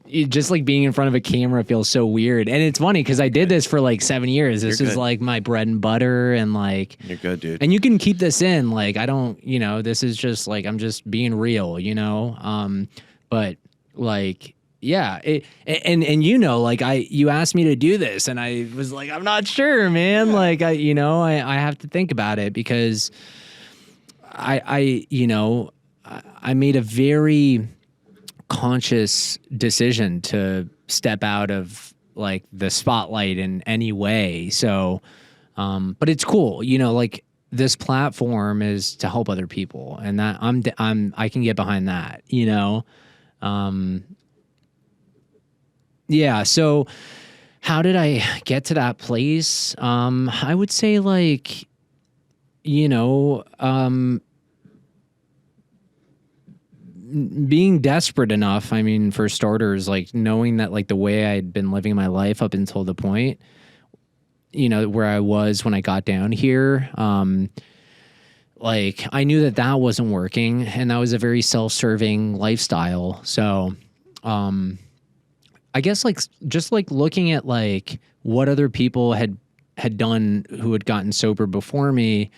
just like being in front of a camera feels so weird. And it's funny because I did this for like 7 years. This is like my bread and butter, and like, you're good, dude. And you can keep this in. Like, I don't, this is just like, I'm just being real, but like, yeah. Like you asked me to do this and I was like, I'm not sure, man. Like I have to think about it because I made a very conscious decision to step out of like the spotlight in any way. So, but it's cool, like this platform is to help other people, and that I can get behind that, yeah. So how did I get to that place? I would say like, being desperate enough. I mean, for starters, like knowing that like the way I'd been living my life up until the point, where I was when I got down here, like I knew that wasn't working, and that was a very self-serving lifestyle. So, I guess like just like looking at like what other people had done who had gotten sober before me,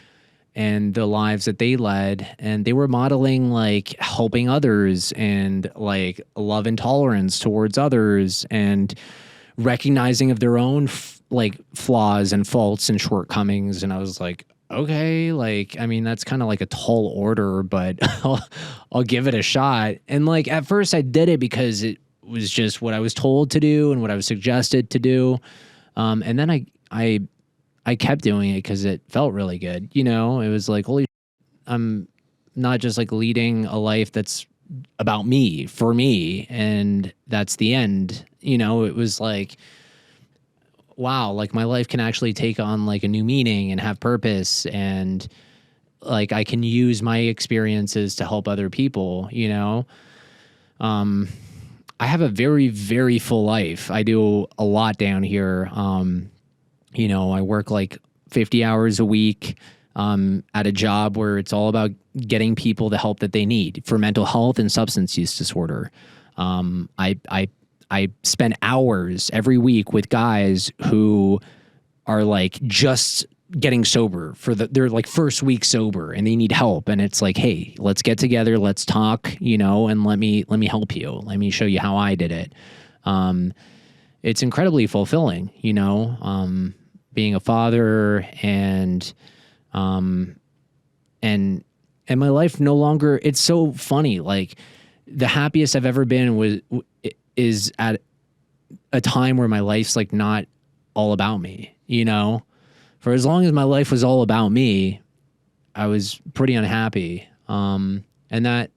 and the lives that they led, and they were modeling like helping others and like love and tolerance towards others and recognizing of their own like flaws and faults and shortcomings. And I was like, okay, like, I mean, that's kind of like a tall order, but I'll give it a shot. And like, at first I did it because it was just what I was told to do and what I was suggested to do. And then I kept doing it because it felt really good. It was like, holy, I'm not just like leading a life that's about me, for me, and that's the end. It was like, wow, like my life can actually take on like a new meaning and have purpose, and like I can use my experiences to help other people. I have a very, very full life. I do a lot down here. I work like 50 hours a week at a job where it's all about getting people the help that they need for mental health and substance use disorder. I spend hours every week with guys who are like just getting sober for their like first week sober, and they need help. And it's like, hey, let's get together, let's talk, and let me help you. Let me show you how I did it. It's incredibly fulfilling, being a father, and my life no longer, it's so funny. Like the happiest I've ever been is at a time where my life's like not all about me, for as long as my life was all about me, I was pretty unhappy. And that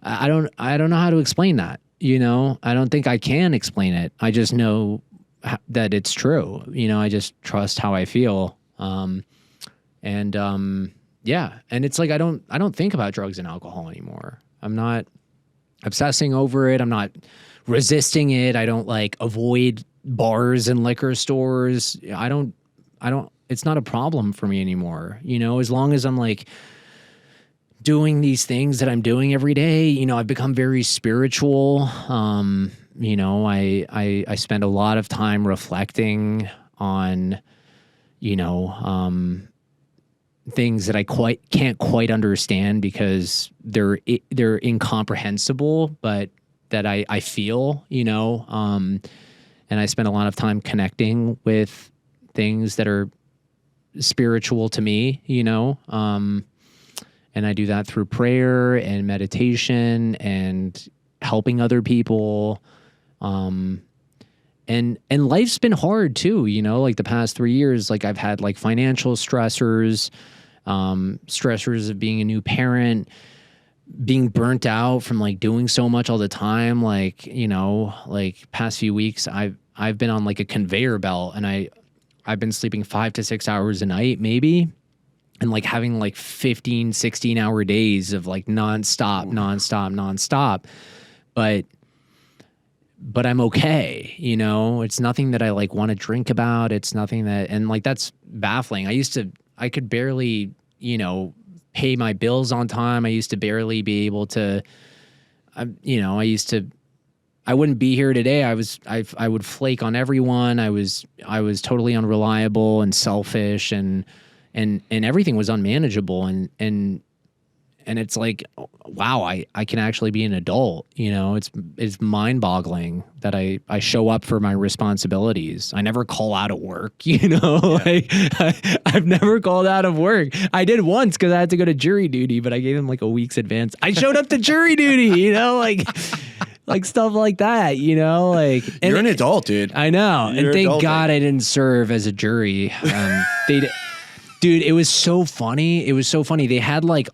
I don't know how to explain that, I don't think I can explain it. I just know that it's true. I just trust how I feel. Yeah. And it's like, I don't think about drugs and alcohol anymore. I'm not obsessing over it. I'm not resisting it. I don't like avoid bars and liquor stores. I don't, it's not a problem for me anymore. You know, as long as I'm like doing these things that I'm doing every day, you know, I've become very spiritual. You know, I spend a lot of time reflecting on, you know, things that I can't quite understand because they're incomprehensible, but that I feel, you know, and I spend a lot of time connecting with things that are spiritual to me, you know, and I do that through prayer and meditation and helping other people. And life's been hard too, you know, like the past 3 years, like I've had like financial stressors, stressors of being a new parent, being burnt out from like doing so much all the time. Like, you know, like past few weeks, I've been on like a conveyor belt and I've been sleeping 5 to 6 hours a night, maybe. And like having like 15, 16 hour days of like nonstop. But I'm okay. You know, it's nothing that I like want to drink about. It's nothing that, and like, that's baffling. I could barely, you know, pay my bills on time. I used to barely be able to, you know, I wouldn't be here today. I would flake on everyone. I was totally unreliable and selfish and everything was unmanageable. And it's like, wow, I can actually be an adult. You know, it's mind boggling that I show up for my responsibilities. I never call out of work, you know, Yeah. like I've never called out of work. I did once cause I had to go to jury duty, but I gave him like a week's advance. I showed up to jury duty, you know, like stuff like that, you know, like You're an adult, dude. I know. You're and thank adulting. God I didn't serve as a jury. Dude, it was so funny. It was so funny. They had like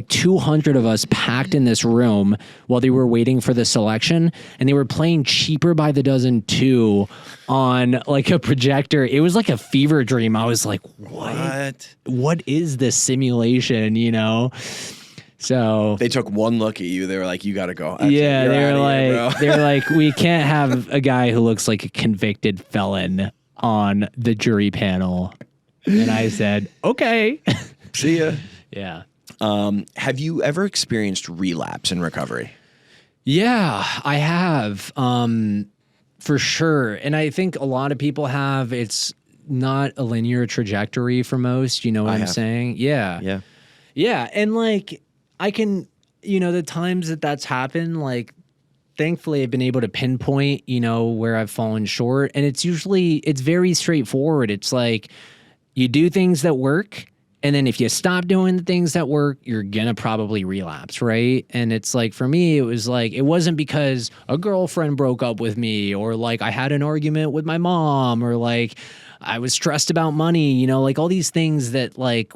200 of us packed in this room while they were waiting for the selection, and they were playing Cheaper by the Dozen 2 on like a projector. It was like a fever dream. I was like, what is this simulation, you know? So They took one look at you. They were like, you got to go. yeah, You're they were outta like, here, bro. they were like, we can't have a guy who looks like a convicted felon on the jury panel. And I said, okay. See ya. Yeah. Have you ever experienced relapse in recovery? Yeah, I have, for sure. And I think a lot of people have. It's not a linear trajectory for most. You know what I'm saying? Yeah. Yeah. Yeah. And like, I can, you know, the times that that's happened, like, thankfully I've been able to pinpoint, you know, where I've fallen short. And it's very straightforward. It's like, you do things that work, and then if you stop doing the things that work, you're gonna probably relapse, right? And it's like, for me, it was like, it wasn't because a girlfriend broke up with me, or like I had an argument with my mom, or like I was stressed about money, you know, like all these things that like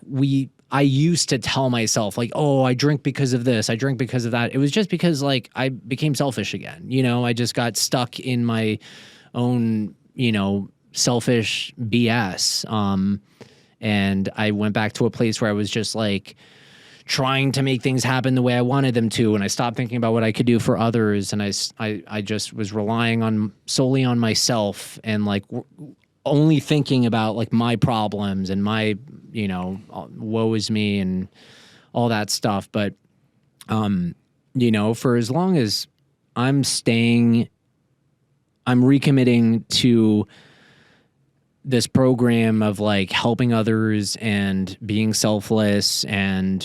I used to tell myself like, oh, I drink because of this, I drink because of that. It was just because like I became selfish again, you know, I just got stuck in my own, you know, selfish BS. And I went back to a place where I was just like trying to make things happen the way I wanted them to. And I stopped thinking about what I could do for others. And I just was relying solely on myself and like only thinking about like my problems and my, you know, woe is me and all that stuff. But, you know, for as long as I'm recommitting to this program of like helping others and being selfless and,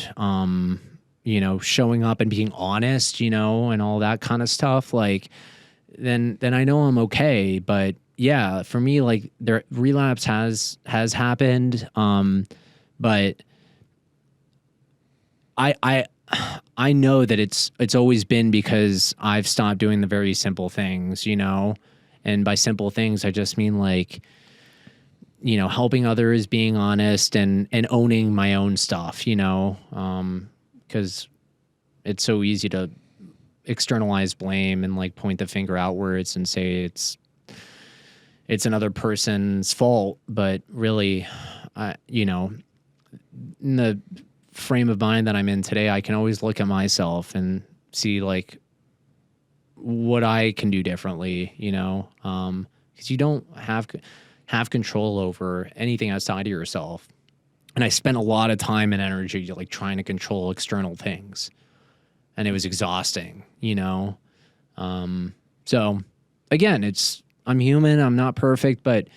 you know, showing up and being honest, you know, and all that kind of stuff, like, then I know I'm okay. But yeah, for me, like the relapse has happened. But I know that it's always been because I've stopped doing the very simple things, you know, and by simple things, I just mean like, you know, helping others, being honest, and owning my own stuff, you know, because it's so easy to externalize blame and like point the finger outwards and say it's another person's fault. But really, you know, in the frame of mind that I'm in today, I can always look at myself and see like what I can do differently, you know, because you don't have control over anything outside of yourself. And I spent a lot of time and energy like trying to control external things, and it was exhausting, you know. So again, I'm human. I'm not perfect, but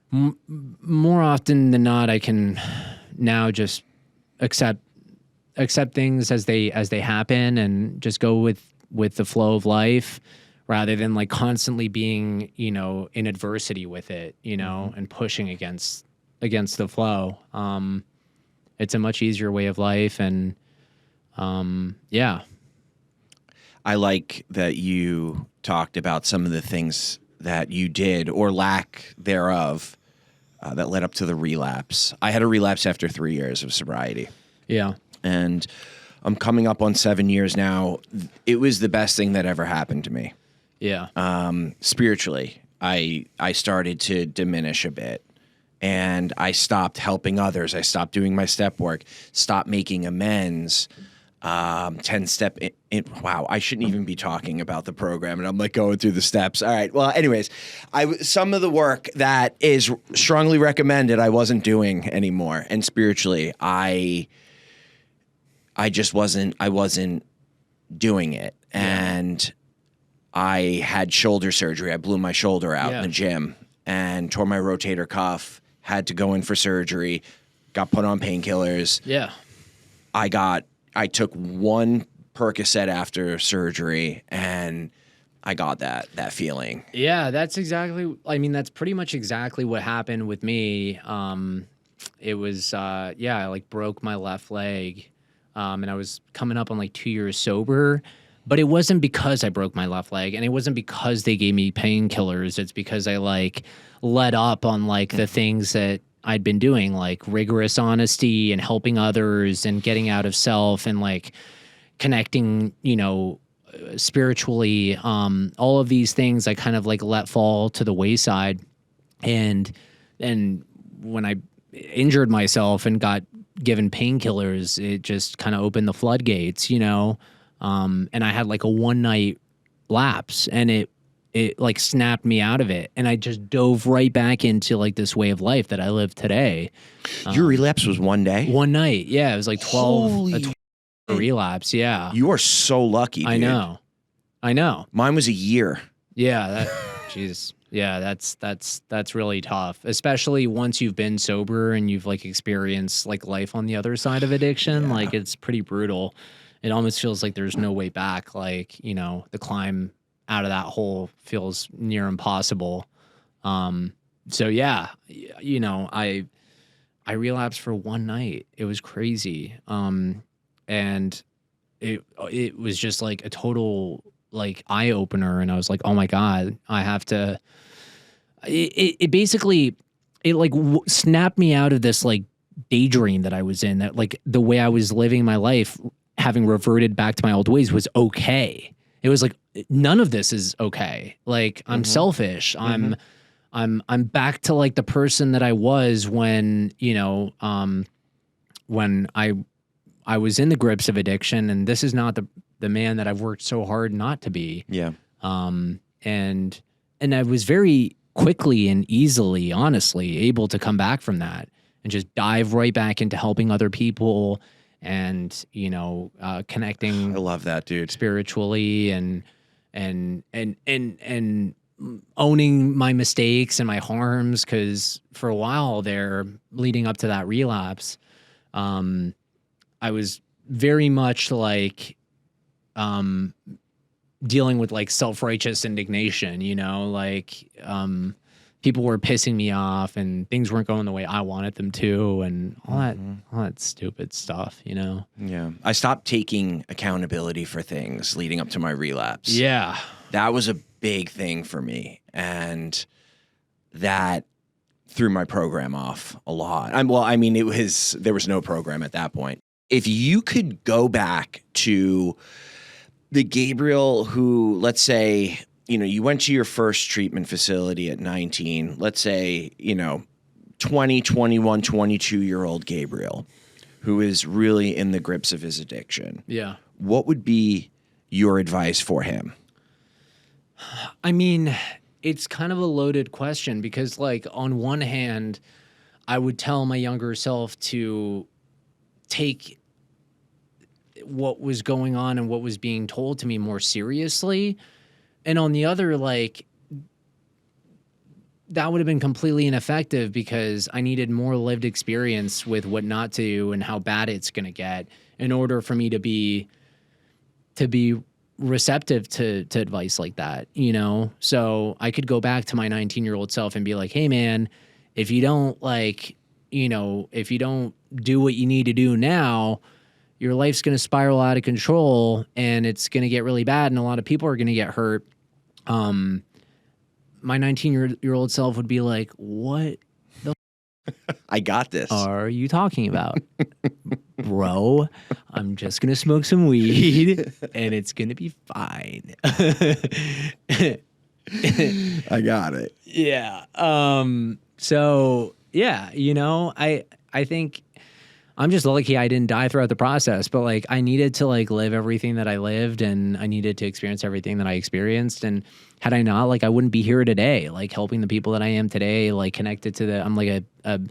more often than not, I can now just accept things as they happen and just go with the flow of life, rather than like constantly being, you know, in adversity with it, you know, and pushing against the flow. It's a much easier way of life. And yeah. I like that you talked about some of the things that you did or lack thereof that led up to the relapse. I had a relapse after 3 years of sobriety. Yeah. And I'm coming up on 7 years now. It was the best thing that ever happened to me. Yeah. Spiritually, I started to diminish a bit, and I stopped helping others. I stopped doing my step work, stopped making amends. 10-step in. Wow, I shouldn't even be talking about the program, and I'm like going through the steps. All right. Well, anyways, some of the work that is strongly recommended, I wasn't doing anymore, and spiritually, I just wasn't doing it, and I had shoulder surgery. I blew my shoulder out in the gym and tore my rotator cuff. Had to go in for surgery. Got put on painkillers. Yeah. I took one Percocet after surgery, and I got that feeling. Yeah, that's pretty much exactly what happened with me. It was, I like broke my left leg, and I was coming up on like 2 years sober, but it wasn't because I broke my left leg, and it wasn't because they gave me painkillers. It's because I like let up on like the things that I'd been doing, like rigorous honesty and helping others and getting out of self and like connecting, you know, spiritually. All of these things I kind of like let fall to the wayside. And when I injured myself and got given painkillers, it just kind of opened the floodgates, you know? And I had like a one night lapse, and it like snapped me out of it, and I just dove right back into like this way of life that I live today. Your relapse was one day? One night. Yeah. It was like 12 relapse. Yeah. You are so lucky, dude. I know. Mine was a year. Yeah. Jesus. Yeah. That's really tough, especially once you've been sober and you've like experienced like life on the other side of addiction. Yeah. Like it's pretty brutal. It almost feels like there's no way back. Like, you know, the climb out of that hole feels near impossible. So yeah, you know, I relapsed for one night. It was crazy. And it was just like a total like eye opener. And I was like, oh my God, I have to, it basically, it like snapped me out of this like daydream that I was in, that like the way I was living my life, having reverted back to my old ways, was okay. It was like, none of this is okay. Like I'm selfish. I'm back to like the person that I was when, you know, when I was in the grips of addiction, and this is not the man that I've worked so hard not to be. Yeah. And I was very quickly and easily, honestly, able to come back from that and just dive right back into helping other people and, you know, connecting. I love that, dude. Spiritually and owning my mistakes and my harms. 'Cause for a while there, leading up to that relapse, I was very much like, dealing with like self-righteous indignation, you know, like, people were pissing me off and things weren't going the way I wanted them to, and all that stupid stuff, you know? Yeah. I stopped taking accountability for things leading up to my relapse. Yeah. That was a big thing for me. And that threw my program off a lot. There was no program at that point. If you could go back to the Gabriel who, let's say, you know, you went to your first treatment facility at 19, let's say, you know, 20, 21, 22-year-old Gabriel, who is really in the grips of his addiction. Yeah. What would be your advice for him? I mean, it's kind of a loaded question because, like, on one hand, I would tell my younger self to take what was going on and what was being told to me more seriously. And on the other, like, that would have been completely ineffective because I needed more lived experience with what not to do and how bad it's going to get in order for me to be receptive to advice like that, you know? So I could go back to my 19-year-old self and be like, hey man, if you don't if you don't do what you need to do now, your life's going to spiral out of control and it's going to get really bad and a lot of people are going to get hurt. My 19-year-old self would be like, what I got this. are you talking about? Bro, I'm just going to smoke some weed and it's going to be fine. I got it. Yeah. So yeah, I think I'm just lucky I didn't die throughout the process, but like I needed to like live everything that I lived and I needed to experience everything that I experienced. And had I not, like I wouldn't be here today, like helping the people that I am today, like connected to I'm like a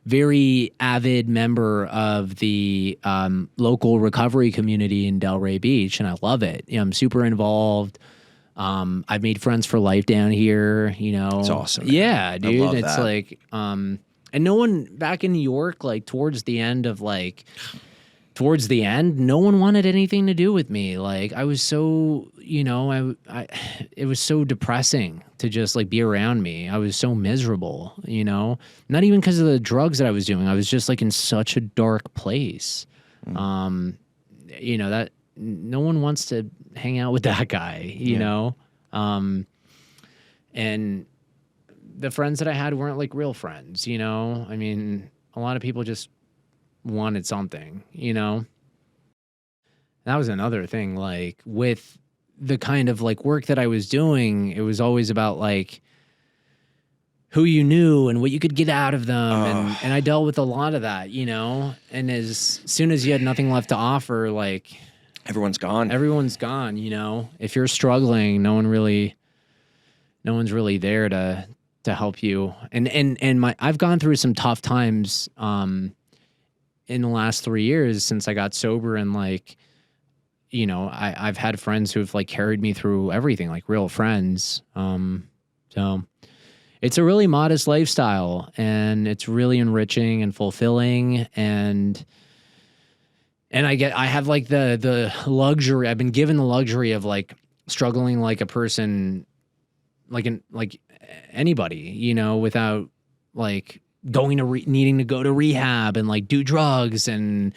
very avid member of the local recovery community in Delray Beach. And I love it. I'm super involved. I've made friends for life down here, It's awesome, man. Yeah, dude. I love it's that. like, and no one back in New York, like towards the end, no one wanted anything to do with me. Like I was so, it was so depressing to just like be around me. I was so miserable, not even because of the drugs that I was doing. I was just like in such a dark place. That no one wants to hang out with that guy, you know? And the friends that I had weren't like real friends, I mean, a lot of people just wanted something, That was another thing, like with the kind of like work that I was doing, it was always about like who you knew and what you could get out of them. And I dealt with a lot of that, and as soon as you had nothing left to offer, like Everyone's gone. everyone's gone, If you're struggling, no one's really there to help you. And I've gone through some tough times in the last 3 years since I got sober, and like, I've had friends who've like carried me through everything, like real friends. So it's a really modest lifestyle and it's really enriching and fulfilling, and I have like the luxury. I've been given the luxury of like struggling like a person, like anybody, without like going to needing to go to rehab and like do drugs and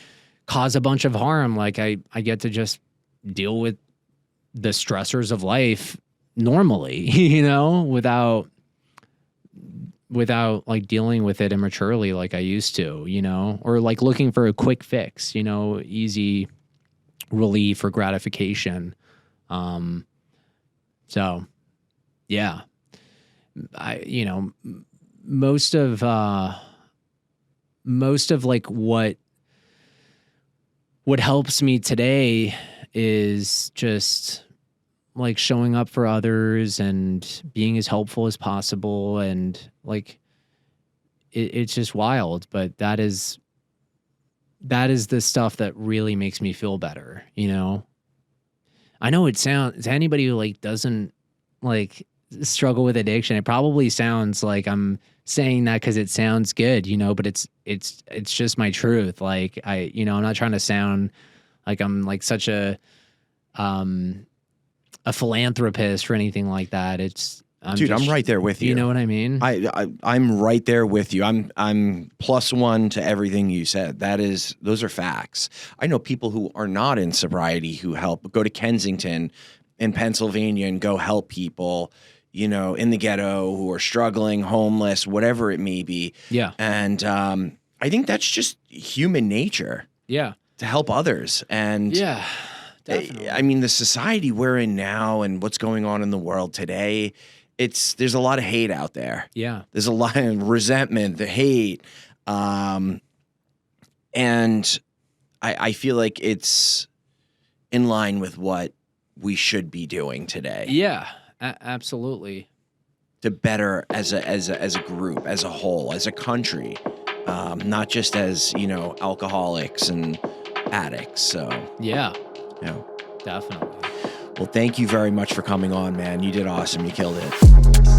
cause a bunch of harm. Like I get to just deal with the stressors of life normally, without like dealing with it immaturely like I used to, or like looking for a quick fix, easy relief or gratification. So yeah, most of like what helps me today is just like showing up for others and being as helpful as possible. And like, it's just wild, but that is the stuff that really makes me feel better. I know it sounds, to anybody who like doesn't like struggle with addiction, it probably sounds like I'm saying that because it sounds good, but it's just my truth. Like I'm not trying to sound like I'm like such a philanthropist or anything like that. I'm right there with you. You know what I mean? I'm right there with you. I'm +1 to everything you said. Those are facts. I know people who are not in sobriety who help, go to Kensington in Pennsylvania and go help people, in the ghetto who are struggling, homeless, whatever it may be. Yeah. And I think that's just human nature. Yeah. To help others. And yeah, definitely. I mean, the society we're in now and what's going on in the world today, there's a lot of hate out there. Yeah. There's a lot of resentment, the hate. And I feel like it's in line with what we should be doing today. Yeah, absolutely. To better as a group, as a whole, as a country, not just as, alcoholics and addicts. So, Yeah, you know. definitely. Well, thank you very much for coming on, man. You did awesome. You killed it.